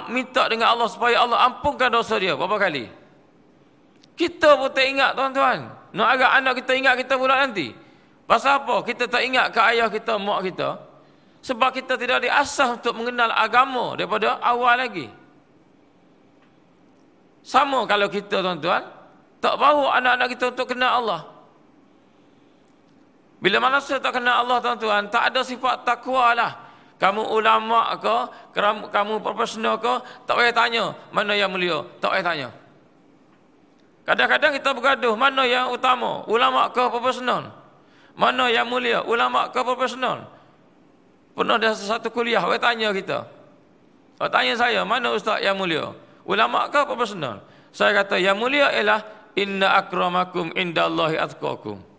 minta dengan Allah supaya Allah ampunkan dosa dia. Berapa kali? Kita pun tak ingat, tuan-tuan. Nak agak anak kita ingat kita pula nanti. Pasal apa? Kita tak ingat ke ayah kita, mak kita? Sebab kita tidak diasah untuk mengenal agama daripada awal lagi. Sama kalau kita, tuan-tuan, tak bawa anak-anak kita untuk kenal Allah. Bila manusia tak kenal Allah, tuan-tuan, tak ada sifat takwa lah. Kamu ulama ke, kamu profesional ke, tak payah tanya mana yang mulia, tak payah tanya. Kadang-kadang kita bergaduh, mana yang utama, ulama ke profesional? Mana yang mulia, ulama ke profesional? Pernah ada satu kuliah, orang tanya kita. Orang tanya saya, mana ustaz yang mulia? Ulama ke profesional? Saya kata, yang mulia ialah inna akramakum indallahi atqakum.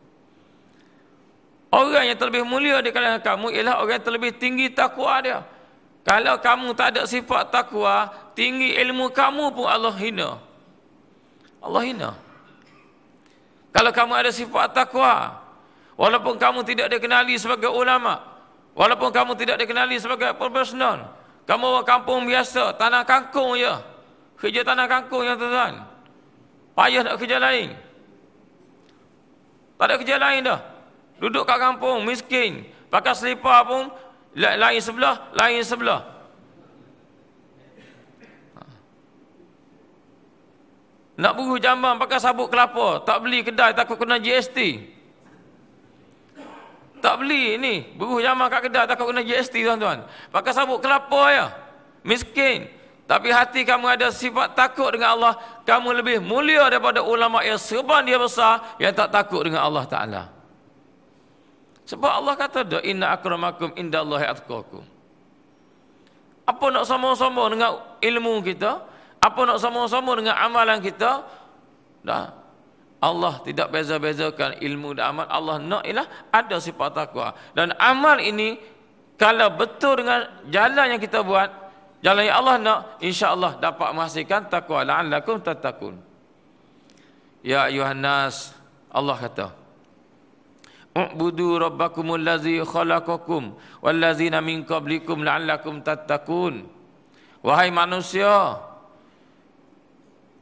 Orang yang terlebih mulia di kalangan kamu ialah orang yang terlebih tinggi takwa dia. Kalau kamu tak ada sifat takwa, tinggi ilmu kamu pun Allah hina. Allah hina. Kalau kamu ada sifat takwa, walaupun kamu tidak dikenali sebagai ulama, walaupun kamu tidak dikenali sebagai profesional, kamu orang kampung biasa, tanah kangkung je. Kerja tanah kangkung ya tuan-tuan. Payah nak kerja lain. Tak ada kerja lain dah. Duduk kat kampung, miskin. Pakai selipar pun, lain sebelah, lain sebelah. Nak buru jambang pakai sabuk kelapa. Tak beli kedai, takut kena GST. Tak beli ni, buru jambang kat kedai, takut kena GST tuan-tuan. Pakai sabuk kelapa ya. Miskin. Tapi hati kamu ada sifat takut dengan Allah. Kamu lebih mulia daripada ulama yang serban dia besar, yang tak takut dengan Allah Ta'ala. Sebab Allah kata dah, inna akramakum indallahi atqakum. Apa nak sama-sama dengan ilmu kita? Apa nak sama-sama dengan amalan kita? Dah. Allah tidak beza-bezakan ilmu dan amal. Allah nak ialah ada sifat takwa. Dan amal ini kalau betul dengan jalan yang kita buat, jalan yang Allah nak, insya-Allah dapat menghasilkan takwa. La'allakum tattaqun. Ya ayuhan nas, Allah kata, u'budu rabbakumul ladzi khalaqakum wallazina min qablikum la'allakum tattaqun. Wahai manusia,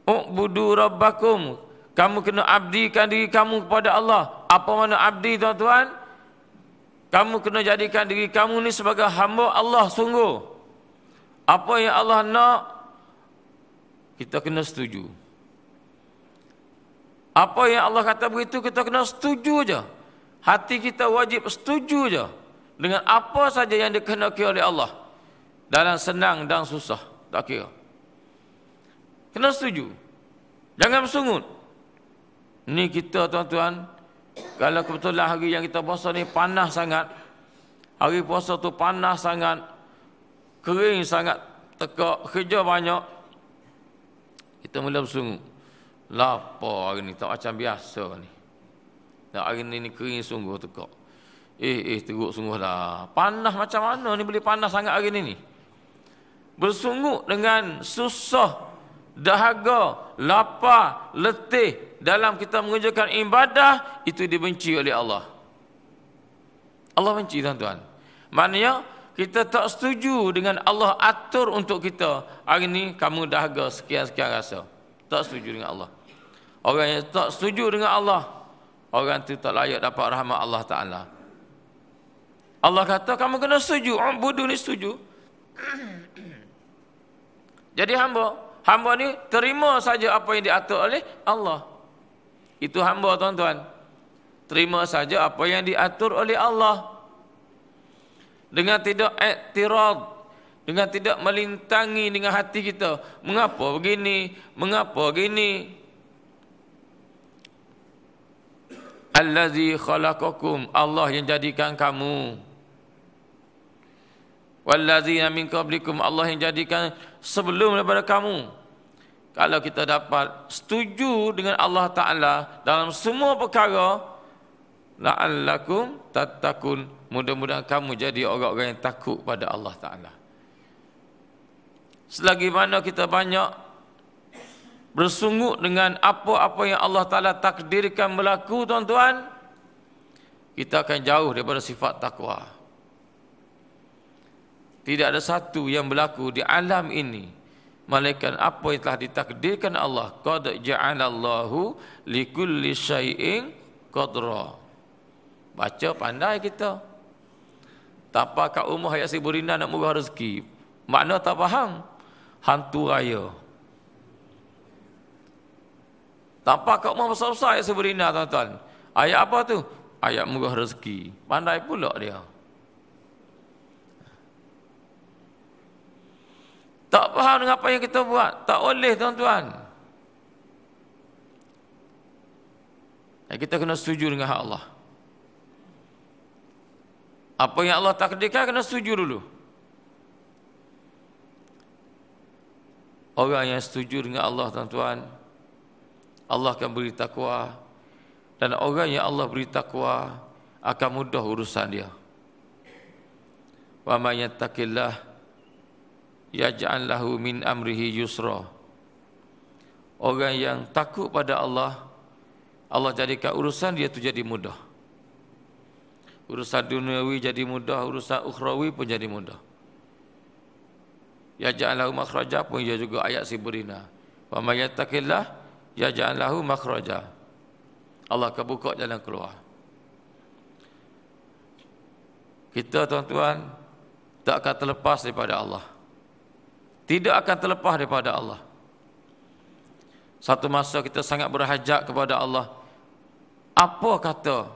u'budu rabbakum, kamu kena abdikan diri kamu kepada Allah. Apa makna abdi tuan-tuan? Kamu kena jadikan diri kamu ni sebagai hamba Allah sungguh. Apa yang Allah nak, kita kena setuju. Apa yang Allah kata begitu, kita kena setuju je. Hati kita wajib setuju je dengan apa saja yang dikehendaki oleh Allah, dalam senang dan susah, tak kira. Kena setuju. Jangan bersungut. Ni kita tuan-tuan, kalau kebetulan hari yang kita puasa ni panas sangat, hari puasa tu panas sangat, kering sangat, tekak, kerja banyak, kita mula bersungut. Lapar hari ni, tak macam biasa ni. Dan hari ni kering sungguh tekak. Teruk sungguh lah. Panas macam mana ni boleh panas sangat hari ni? Bersungut dengan susah, dahaga, lapar, letih dalam kita mengerjakan ibadah, itu dibenci oleh Allah. Allah benci tuan-tuan. Maknanya kita tak setuju dengan Allah atur untuk kita, hari ni kamu dahaga sekian-sekian rasa. Tak setuju dengan Allah. Orang yang tak setuju dengan Allah, orang tu tak layak dapat rahmat Allah Ta'ala. Allah kata kamu kena setuju. Budu ni setuju. Jadi hamba ni terima saja apa yang diatur oleh Allah. Itu hamba tuan-tuan. Terima saja apa yang diatur oleh Allah. Dengan tidak iktirad, dengan tidak melintangi dengan hati kita. Mengapa begini? Mengapa begini? Allazi khalaqakum, Allah yang jadikan kamu. Wallazina min qablikum, Allah yang jadikan sebelum daripada kamu. Kalau kita dapat setuju dengan Allah Ta'ala dalam semua perkara, la'allakum tattaqun, mudah-mudahan kamu jadi orang-orang yang takut pada Allah Ta'ala. Selagi mana kita banyak bersungut dengan apa-apa yang Allah Ta'ala takdirkan berlaku, tuan-tuan, kita akan jauh daripada sifat takwa. Tidak ada satu yang berlaku di alam ini melainkan apa yang telah ditakdirkan Allah. Qad ja'alallahu likulli syai'in qadra. Baca pandai kita. Tak apa kat rumah ayat si Burina nak murah rezeki. Makna tak faham. Hantu raya. Tak apa kat rumah besar-besar ayat si Burina, tuan-tuan. Ayat apa tu? Ayat murah rezeki. Pandai pula dia. Tak faham dengan apa yang kita buat. Tak boleh, tuan-tuan. Kita kena setuju dengan hak Allah. Apa yang Allah takdirkan kena setuju dulu. Orang yang setuju dengan Allah, tuan-tuan, Allah akan beri takwa. Dan orang yang Allah beri takwa akan mudah urusan dia. Wa may yattaqillah yaj'al lahu min amrihi yusra. Orang yang takut pada Allah, Allah jadikan urusan dia tu jadi mudah. Urusan duniawi jadi mudah, urusan ukhrawi pun jadi mudah. Yaj'al lahu makhraja pun dia juga ayat si Burina. Wa may yattaqillah yaj'al lahu makhraja. Allah akan buka jalan keluar. Kita, tuan-tuan, tak akan terlepas daripada Allah. Tidak akan terlepas daripada Allah. Satu masa kita sangat berhajat kepada Allah. Apa kata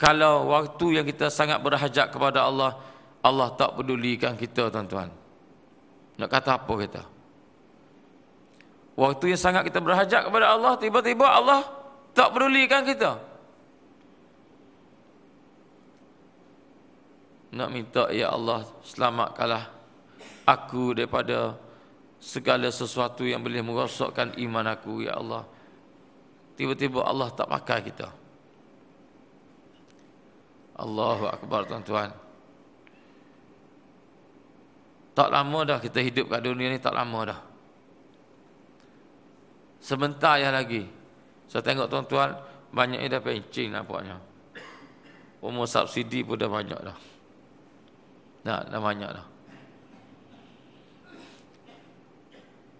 kalau waktu yang kita sangat berhajat kepada Allah, Allah tak pedulikan kita, tuan-tuan? Nak kata apa kita? Waktu yang sangat kita berhajat kepada Allah, tiba-tiba Allah tak pedulikan kita. Nak minta, ya Allah, selamatkanlah aku daripada segala sesuatu yang boleh merosakkan iman aku, ya Allah. Tiba-tiba Allah tak pakai kita. Allahu Akbar, tuan-tuan. Tak lama dah kita hidup kat dunia ni, tak lama dah. Sebentar ya lagi. Saya tengok, tuan-tuan, banyaknya dah pencing nampaknya. Umur subsidi pun dah banyak dah. Dah banyak dah.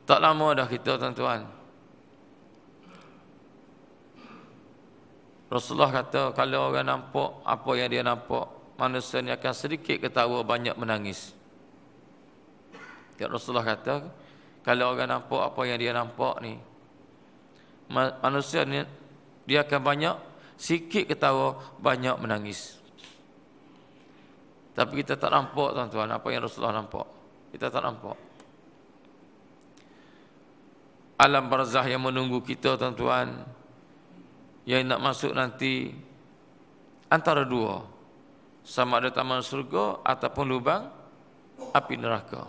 Tak lama dah kita, tuan-tuan. Rasulullah kata, kalau orang nampak apa yang dia nampak, manusia ni akan sedikit ketawa, banyak menangis. Ya Rasulullah kata, kalau orang nampak apa yang dia nampak ni, manusia ni dia akan banyak sikit ketawa, banyak menangis. Tapi kita tak nampak tuan-tuan apa yang Rasulullah nampak. Kita tak nampak. Alam barzah yang menunggu kita tuan-tuan, yang nak masuk nanti antara dua, sama ada taman surga ataupun lubang api neraka.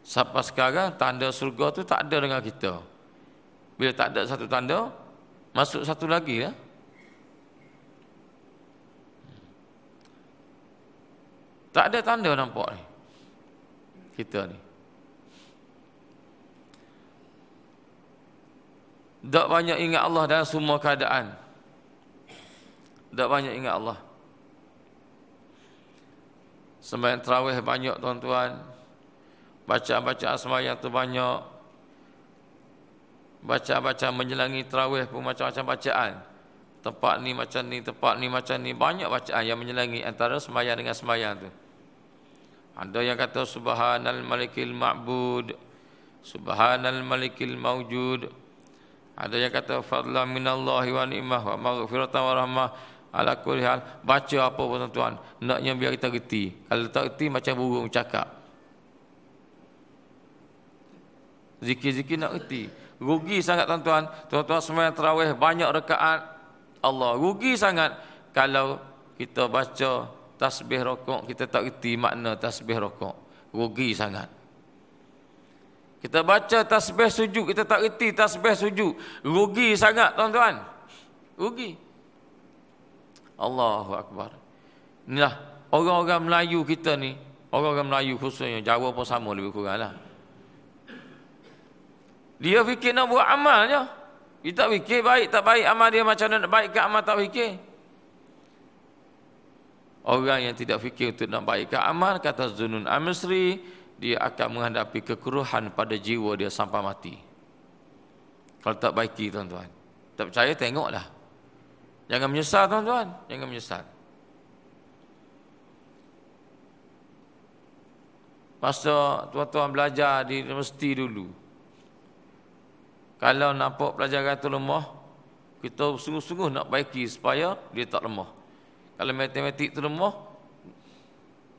Sampai sekarang tanda surga tu tak ada dengan kita. Bila tak ada satu tanda, masuk satu lagi ya. Tak ada tanda nampak ni. Kita ni. Tak banyak ingat Allah dalam semua keadaan. Tak banyak ingat Allah. Sembahyang tarawih banyak tuan-tuan. Bacaan-bacaan sembahyang tu banyak. Bacaan-bacaan menjelangi tarawih pun macam-macam bacaan. Tempat ni macam ni, tempat ni macam ni. Banyak bacaan yang menjelangi antara sembahyang dengan sembahyang tu. Ada yang kata Subhanal Malikil Ma'bud, Subhanal Malikil Mawjud. Ada yang kata fadlan minallahi wa ni'mah wa maghfiratan wa rahmah ala kulli hal. Baca apa pun tuan-tuan, naknya biar kita reti. Kalau tak reti macam burung cakap. Zikir-zikir nak reti. Rugi sangat tuan-tuan. Tuan-tuan sembahyang tarawih banyak rakaat. Allah rugi sangat kalau kita baca tasbih rokok kita tak reti makna tasbih rokok. Rugi sangat. Kita baca tasbih sujud kita tak reti tasbih sujud. Rugi sangat tuan-tuan. Rugi. Allahu Akbar. Inilah orang-orang Melayu kita ni, orang-orang Melayu khususnya, Jawa pun sama lebih kurang lah. Dia fikir nak buat amal je. Dia tak fikir baik tak baik amal dia macam mana nak baik ke amal tak fikir. Orang yang tidak fikir untuk nak baikkan amal, kata Zunun Al-Misri, dia akan menghadapi kekeruhan pada jiwa dia sampai mati. Kalau tak baiki tuan-tuan. Tak percaya tengoklah. Jangan menyesal tuan-tuan, jangan menyesal. Masa tuan-tuan belajar di universiti dulu, kalau nampak pelajaran tu lemah, kita sungguh-sungguh nak baiki supaya dia tak lemah. Kalau matematik tu lemah,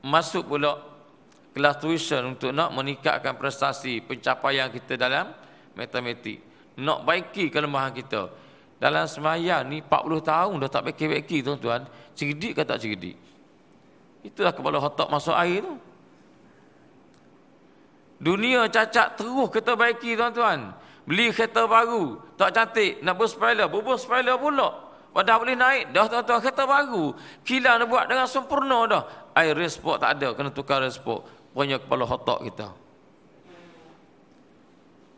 masuk pula kelas tuition untuk nak meningkatkan prestasi pencapaian kita dalam matematik. Nak baiki kelemahan kita. Dalam sembahyang ni 40 tahun dah tak baiki-baiki tuan-tuan. Cerdik ke tak cerdik? Itulah kepala otak masuk air tu. Dunia cacat terus kita baiki tuan-tuan. Beli kereta baru, tak cantik, nak berspoiler, bubur spoiler pula. Dah boleh naik dah tuan-tuan, kereta baru. Kilang nak buat dengan sempurna dah. Air respok tak ada, kena tukar respok. Punya kepala otak kita.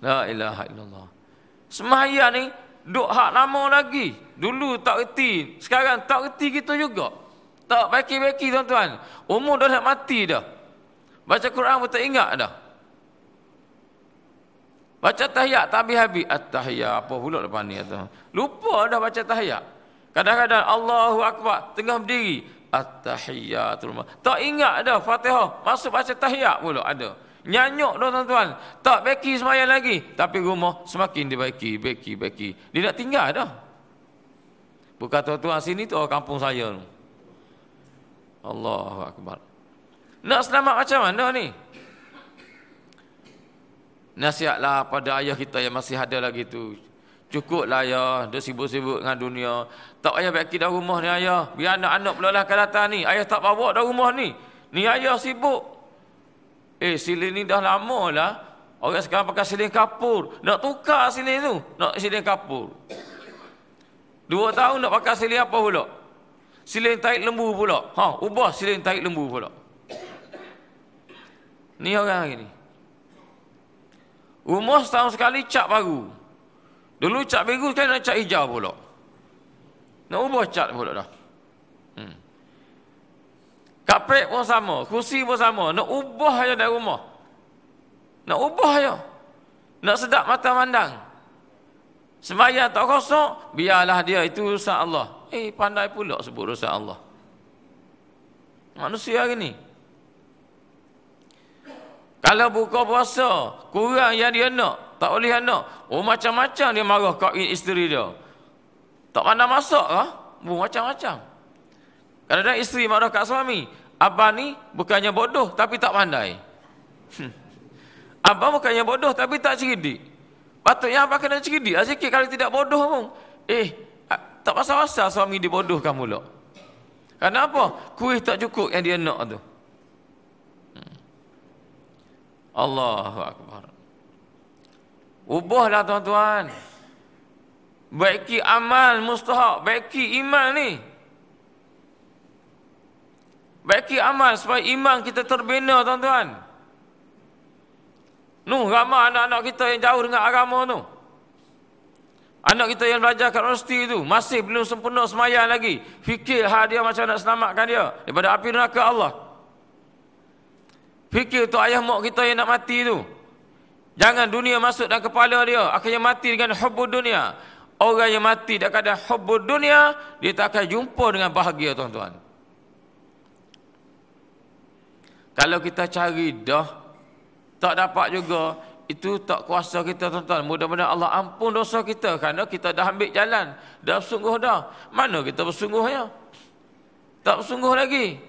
La ilaha illallah. Sembahyang ni duk hak lama lagi. Dulu tak reti, sekarang tak reti kita juga. Tak baiki-baiki tuan-tuan. Umur dah nak mati dah. Baca Quran pun tak ingat dah. Baca tahiyat tak habis-habis. At-tahiyat apa pula lepas ni tu. Lupa dah baca tahiyat. Kadang-kadang Allahu Akbar tengah berdiri. At-tahiyatul. Tak ingat dah Fatihah. Masuk baca tahiyat pula ada. Nyanyuk dah tuan-tuan. Tak baiki sembahyang lagi. Tapi rumah semakin dibaiki, baiki. Dia nak tinggal dah. Bukan tuan-tuan sini tu orang kampung saya. Allahu Akbar. Nak selamat macam mana ni? Nasihatlah pada ayah kita yang masih ada lagi tu. Cukuplah ayah, dia sibuk-sibuk dengan dunia. Tak payah baiki dah rumah ni ayah. Biar anak-anak pula lah akan datang ni. Ayah tak bawa dah rumah ni. Ni ayah sibuk. Silin ni dah lama lah. Orang sekarang pakai silin kapur. Nak tukar silin tu. Nak silin kapur. 2 tahun nak pakai silin apa pula? Silin tarik lembu pula. Ubah silin tarik lembu pula. Ni orang lagi ni. Rumah setahun sekali cat baru. Dulu cat biru sekarang nak cat hijau pula. Nak ubah cat pula dah. Kapet pun sama, kursi pun sama. Nak ubah aja dari rumah. Nak ubah aja. Nak sedap mata mandang. Sembahyang tak kosong, biarlah dia itu urusan Allah. Pandai pula sebut urusan Allah. Manusia hari ni. Kalau buka puasa, kurang yang dia nak, tak boleh anak. Oh, macam-macam dia marah kat isteri dia. Tak pandai masak kah? Macam-macam. Kadang-kadang isteri marah kat suami. Abang ni bukannya bodoh tapi tak pandai. Abang bukannya bodoh tapi tak cerdik. Patutnya abang kena cerdik lah sikit kalau tidak bodoh pun. Tak pasal-pasal suami dibodohkan pula. Kenapa? Kuih tak cukup yang dia nak tu. Allahu Akbar. Ubahlah tuan-tuan. Baiki amal mustahak, baiki iman ni. Baiki amal supaya iman kita terbina tuan-tuan. Ramai anak-anak kita yang jauh dengan agama tu. Anak kita yang belajar kat universiti tu masih belum sempurna semayang lagi. Fikir dia macam nak selamatkan dia daripada api neraka Allah. Fikir tu ayah mak kita yang nak mati tu. Jangan dunia masuk dalam kepala dia. Akhirnya mati dengan hubbud dunia. Orang yang mati dah kadang hubbud dunia, dia tak akan jumpa dengan bahagia tuan-tuan. Kalau kita cari dah, tak dapat juga, itu tak kuasa kita tuan-tuan. Mudah-mudahan Allah ampun dosa kita kerana kita dah ambil jalan. Dah bersungguh dah. Mana kita bersungguhnya? Tak bersungguh lagi.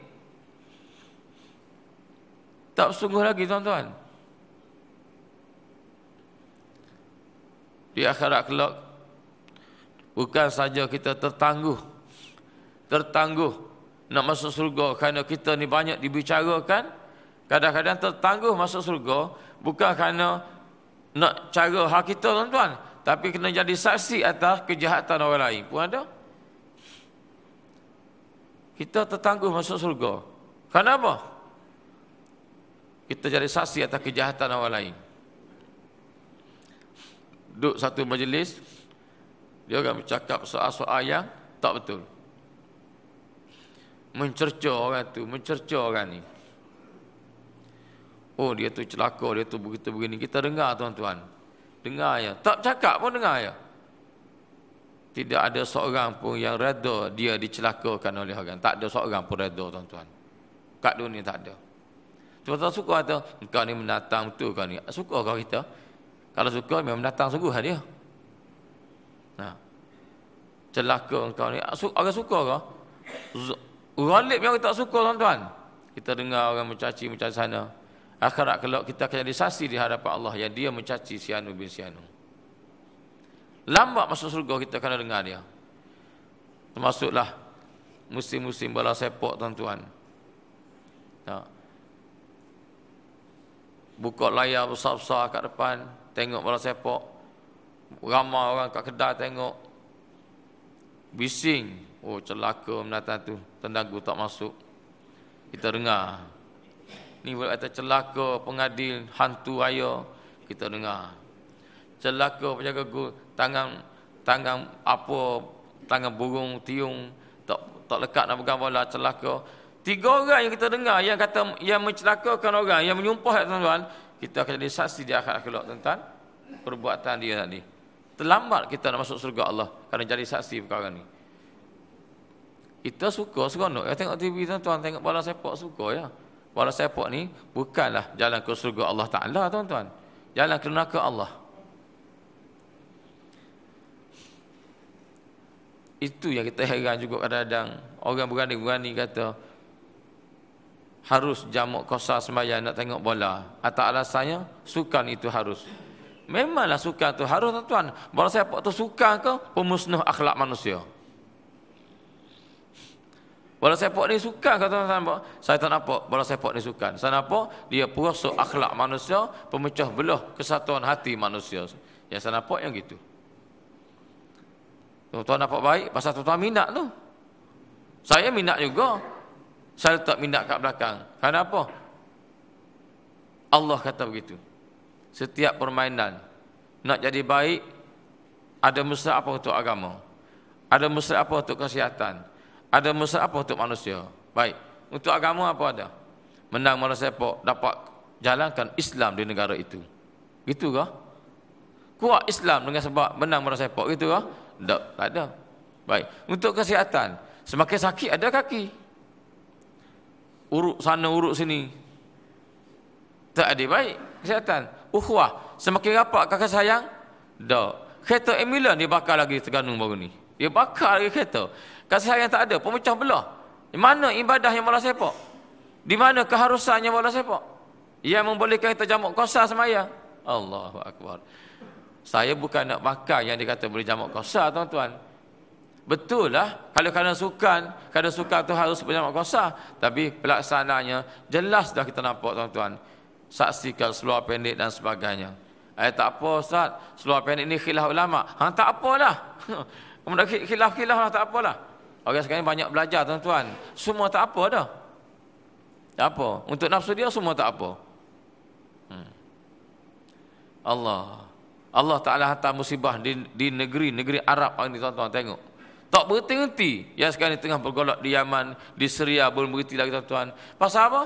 Tak bersungguh lagi tuan-tuan. Di akhirat kelak, bukan saja kita tertangguh nak masuk surga kerana kita ni banyak dibicarakan. Kadang-kadang tertangguh masuk surga bukan kerana nak cara hak kita tuan-tuan, tapi kena jadi saksi atas kejahatan orang lain pun ada. Kita tertangguh masuk surga kerana apa? Kita jadi saksi atas kejahatan orang lain. Duduk satu majlis, dia akan bercakap soal-soal yang tak betul. Mencerca orang tu, mencerca orang ni. Oh, dia tu celaka, dia tu begitu begini. Kita dengar tuan-tuan. Dengar ya. Tak cakap pun dengar ya. Tidak ada seorang pun yang reda dia dicelakakan oleh orang. Tak ada seorang pun reda tuan-tuan. Kat dunia tak ada. Tuan-tuan suka atau engkau ni menatang betul kau ni. Suka kau kita? Kalau suka memang menatang sungguh dia. Celaka engkau ni. Orang suka kau? Ghalib yang tak suka tuan-tuan. Kita dengar orang mencaci sana. Akhirat kelak kita akan jadi saksi di hadapan Allah yang dia mencaci si Anu bin si Anu. Lambat masuk surga kita kena dengar dia. Termasuklah musim-musim bola sepak tuan-tuan. Buka layar besar-besar kat depan, tengok bola sepak. Ramai orang kat kedai tengok. Bising. Oh, celaka menatang tu. Tendanggu tak masuk. Kita dengar. Ni boleh kata celaka pengadil hantu raya. Kita dengar. Celaka penjaga tangan burung tiung tak lekat nak pegang bola, celaka. 3 orang yang kita dengar yang kata yang mencelakakan orang, yang menyumpah tuan-tuan, kita akan jadi saksi di akhirat kelak tentang perbuatan dia tadi. Terlambat kita nak masuk surga Allah kerana jadi saksi perkara ni. Kita suka seronok ya tengok TV tuan-tuan, tengok bola sepak suka ya. Bola sepak ni bukanlah jalan ke surga Allah Taala tuan-tuan. Jalan ke neraka Allah. Itu yang kita heran juga kadang-kadang orang berani kata harus jamak qasar sembahyang nak tengok bola. Atas alasannya sukan itu harus. Memanglah sukan tu harus tuan-tuan. Bola sepak tu sukan ke pemusnah akhlak manusia? Bola sepak ni sukan ke tuan-tuan? Saya tak nampak bola sepak ni sukan. Saya nampak dia perosak akhlak manusia, pemecah belah kesatuan hati manusia. Yang saya nampak yang gitu. Tuan-tuan nampak baik pasal tuan-tuan minat tu. Saya minat juga. Saya tak minat kat belakang. Kenapa? Allah kata begitu. Setiap permainan nak jadi baik, ada mesra apa untuk agama, ada mesra apa untuk kesihatan, ada mesra apa untuk manusia. Baik, untuk agama apa ada? Menang bola sepak, dapat jalankan Islam di negara itu. Gitu kah? Kuat Islam dengan sebab menang bola sepak, gitu kah? Tak ada. Baik, untuk kesihatan, semakin sakit ada kaki. Urut sana, urut sini. Tak ada baik kesihatan. Ukhuwah, semakin rapat kakak sayang, dah. Kereta ambulans dia bakar lagi Terengganu baru ni. Dia bakar lagi kereta. Kasih sayang tak ada, pemecah belah. Di mana ibadah yang bola sepak? Di mana keharusan yang bola sepak? Yang membolehkan kita jamak qasar sembahyang. Allahu akbar. Saya bukan nak bakar yang dikata boleh jamak qasar, tuan-tuan. Betul lah, kalau kerana sukan tu harus berjamak qasar, tapi pelaksananya jelas dah kita nampak, tuan-tuan. Saksikan seluar pendek dan sebagainya. Tak apa Ustaz, seluar pendek ni khilaf ulama. Tak apalah. Kemudian khilaf lah, tak apalah. Orang sekarang banyak belajar, tuan-tuan. Semua tak apa dah. Tak apa. Untuk nafsu dia semua tak apa. Allah Ta'ala hantar musibah di negeri Arab ni, tuan-tuan, tengok. Tak berhenti-henti. Yang sekarang ni tengah bergolak di Yaman, di Syria, belum berhenti lagi, tuan-tuan. Pasal apa?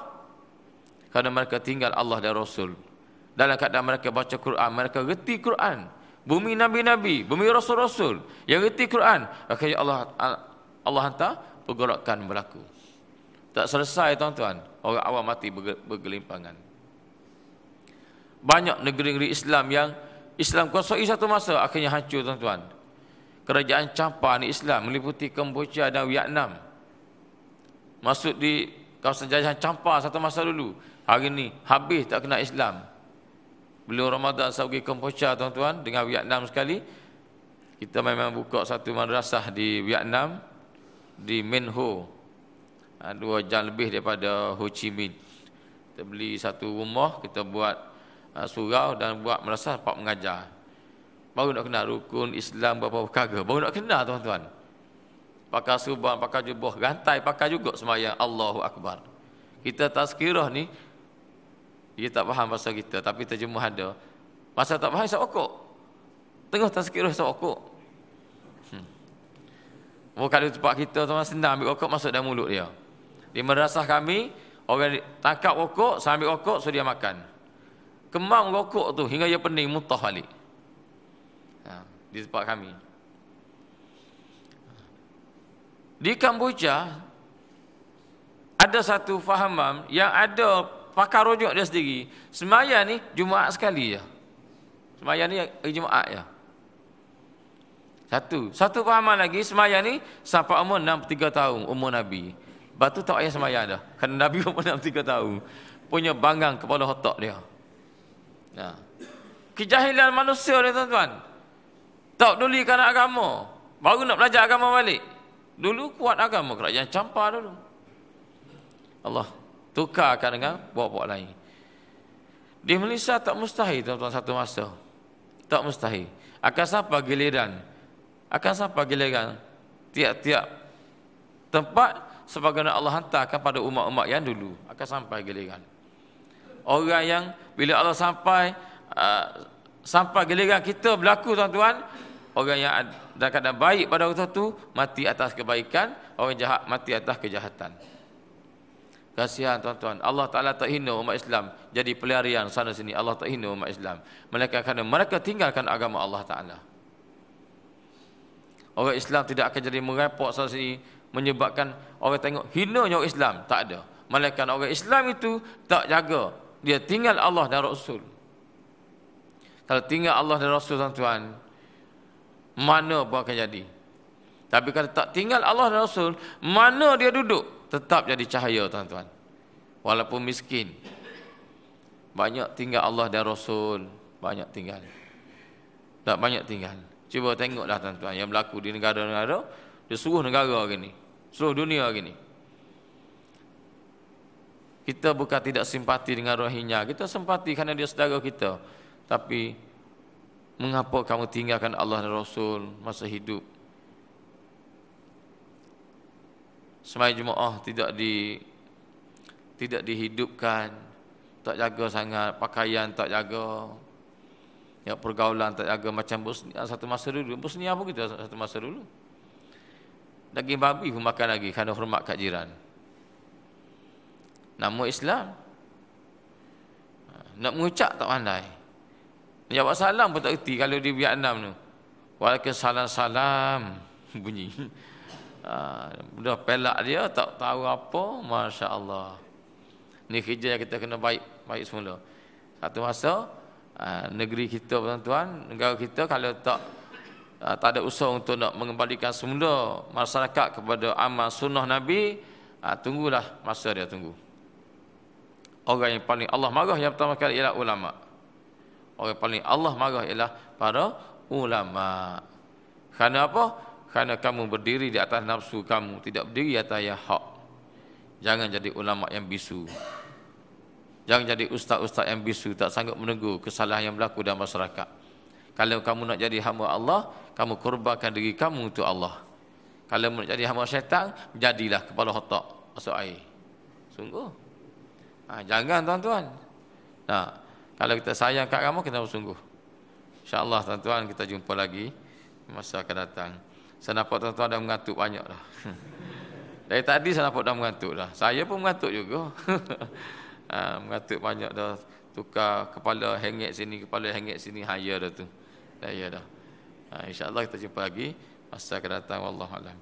Kerana mereka tinggal Allah dan Rasul. Dalam keadaan mereka baca Quran, mereka reti Quran. Bumi Nabi-Nabi, bumi Rasul-Rasul yang reti Quran. Akhirnya Allah hantar pergolakan berlaku. Tak selesai, tuan-tuan. Orang awam mati bergelimpangan. Banyak negeri-negeri Islam yang Islam kuasai satu masa, akhirnya hancur, tuan-tuan. Kerajaan campa ni Islam meliputi Kemboja dan Vietnam. Masuk di kawasan jajahan campa satu masa dulu. Hari ni habis tak kena Islam. Belum Ramadan saya pergi Kemboja, tuan-tuan, dengan Vietnam sekali. Kita memang buka satu madrasah di Vietnam, di Minh Ho. 2 jam lebih daripada Ho Chi Minh. Kita beli satu rumah, kita buat surau dan buat madrasah tempat mengajar. Baru nak kenal rukun Islam berapa perkara. Baru nak kenal, tuan-tuan. Pakai serban, pakai jubah, rantai pakai juga sembahyang. Allahu Akbar. Kita tazkirah ni, dia tak faham bahasa kita, tapi terjemah ada. Masa tak faham, isap okok. Tengah tazkirah isap okok. Kalau tempat kita, tuan, senang ambil okok masuk dalam mulut dia. Di madrasah kami, orang tangkap okok, sambil okok, so dia makan. Kemam okok tu hingga dia pening, muntah balik. Di tempat kami. Di Kamboja, ada satu fahaman yang ada pakar rujuk dia sendiri. Sembahyang ni Jumaat sekali je. Sembahyang ni Jumaat je. Satu fahaman lagi, sembahyang ni sampai umur 63 tahun, umur Nabi. Lepas tu tak payah sembahyang dah. Kerana Nabi umur 63 tahun. Punya banggang kepala otak dia. Kejahilan manusia ni, tuan-tuan. Tak pedulikan agama. Baru nak belajar agama balik. Dulu kuat agama, kerajaan campa dulu. Allah tukarkan dengan buat-buat lain. Di Malaysia tak mustahil, tuan-tuan, satu masa. Tak mustahil. Akan sampai giliran. Tiap-tiap tempat sebagaimana Allah hantarkan pada umat-umat yang dulu. Akan sampai giliran. Orang yang bila Allah sampai giliran kita berlaku, tuan-tuan, orang yang dalam keadaan baik pada waktu itu mati atas kebaikan, orang jahat mati atas kejahatan. Kasihan, tuan-tuan. Allah Ta'ala tak hina umat Islam jadi pelarian sana sini. Allah tak hina umat Islam. Kerana mereka tinggalkan agama Allah Ta'ala. Orang Islam tidak akan jadi merepot sana sini, menyebabkan orang tengok hinanya orang Islam. Tak ada. Melainkan orang Islam itu tak jaga. Dia tinggal Allah dan Rasul. Kalau tinggal Allah dan Rasul, tuan-tuan, mana pun akan jadi. Tapi kalau tak tinggal Allah dan Rasul, mana dia duduk, tetap jadi cahaya, tuan-tuan. Walaupun miskin. Banyak tinggal Allah dan Rasul. Banyak tinggal. Tak banyak tinggal. Cuba tengoklah, tuan-tuan, yang berlaku di negara-negara, di seluruh negara gini, seluruh dunia gini. Kita bukan tidak simpati dengan Rohingya. Kita simpati kerana dia saudara kita. Tapi mengapa kamu tinggalkan Allah dan Rasul masa hidup? Sembahyang Jumaat tidak dihidupkan, tak jaga sangat, pakaian tak jaga, ya, pergaulan tak jaga, macam Bosnia satu masa dulu. Bosnia pun kita satu masa dulu. Daging babi pun makan lagi kerana hormat kat jiran. Nama Islam. Nak mengucap tak pandai. Jawab salam pun tak erti kalau di Vietnam tu. Waalaikumsalam, salam bunyi. Dah pelak dia, tak tahu apa. Masya Allah. Ni kerja yang kita kena baik semula. Satu masa negeri kita, tuan-tuan, negara kita kalau tak ada usaha untuk nak mengembalikan semula masyarakat kepada amal sunnah Nabi, tunggulah masa dia tunggu. Orang yang paling Allah marah yang pertama kali ialah ulama. Orang yang paling Allah marah ialah para ulama. Kerana apa? Kerana kamu berdiri di atas nafsu kamu, tidak berdiri di atas yang hak. Jangan jadi ulama yang bisu. Jangan jadi ustaz-ustaz yang bisu, tak sanggup menegur kesalahan yang berlaku dalam masyarakat. Kalau kamu nak jadi hamba Allah, kamu korbankan diri kamu untuk Allah. Kalau nak jadi hamba syaitan, jadilah kepala otak masuk air. Sungguh. Jangan tuan-tuan. Kalau kita sayang kat kamu, kita bersungguh. InsyaAllah tuan-tuan, kita jumpa lagi masa akan datang. Saya nampak tuan-tuan dah mengantuk banyak dah. Dari tadi saya nampak dah mengantuk dah. Saya pun mengantuk juga. Mengantuk banyak dah. Tukar kepala hengit sini, kepala hengit sini. Ya dah tu. Ya dah. InsyaAllah kita jumpa lagi masa akan datang. Wallahualam.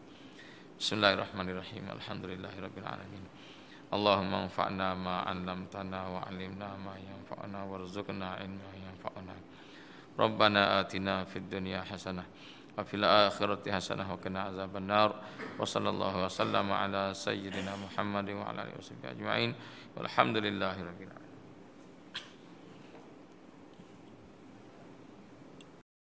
Bismillahirrahmanirrahim. Alhamdulillahirrabbilalamin. Allahumma anfa'na ma 'allamtana wa 'allimna ma yanfa'una warzuqna ilman yanfa'una. Rabbana atina fid dunya hasanah wa fil akhirati hasanah wa qina azabannar. Wa sallallahu wa sallama ala sayyidina Muhammadin wa ala alihi washabihi ajma'in. Walhamdulillahirabbil alamin.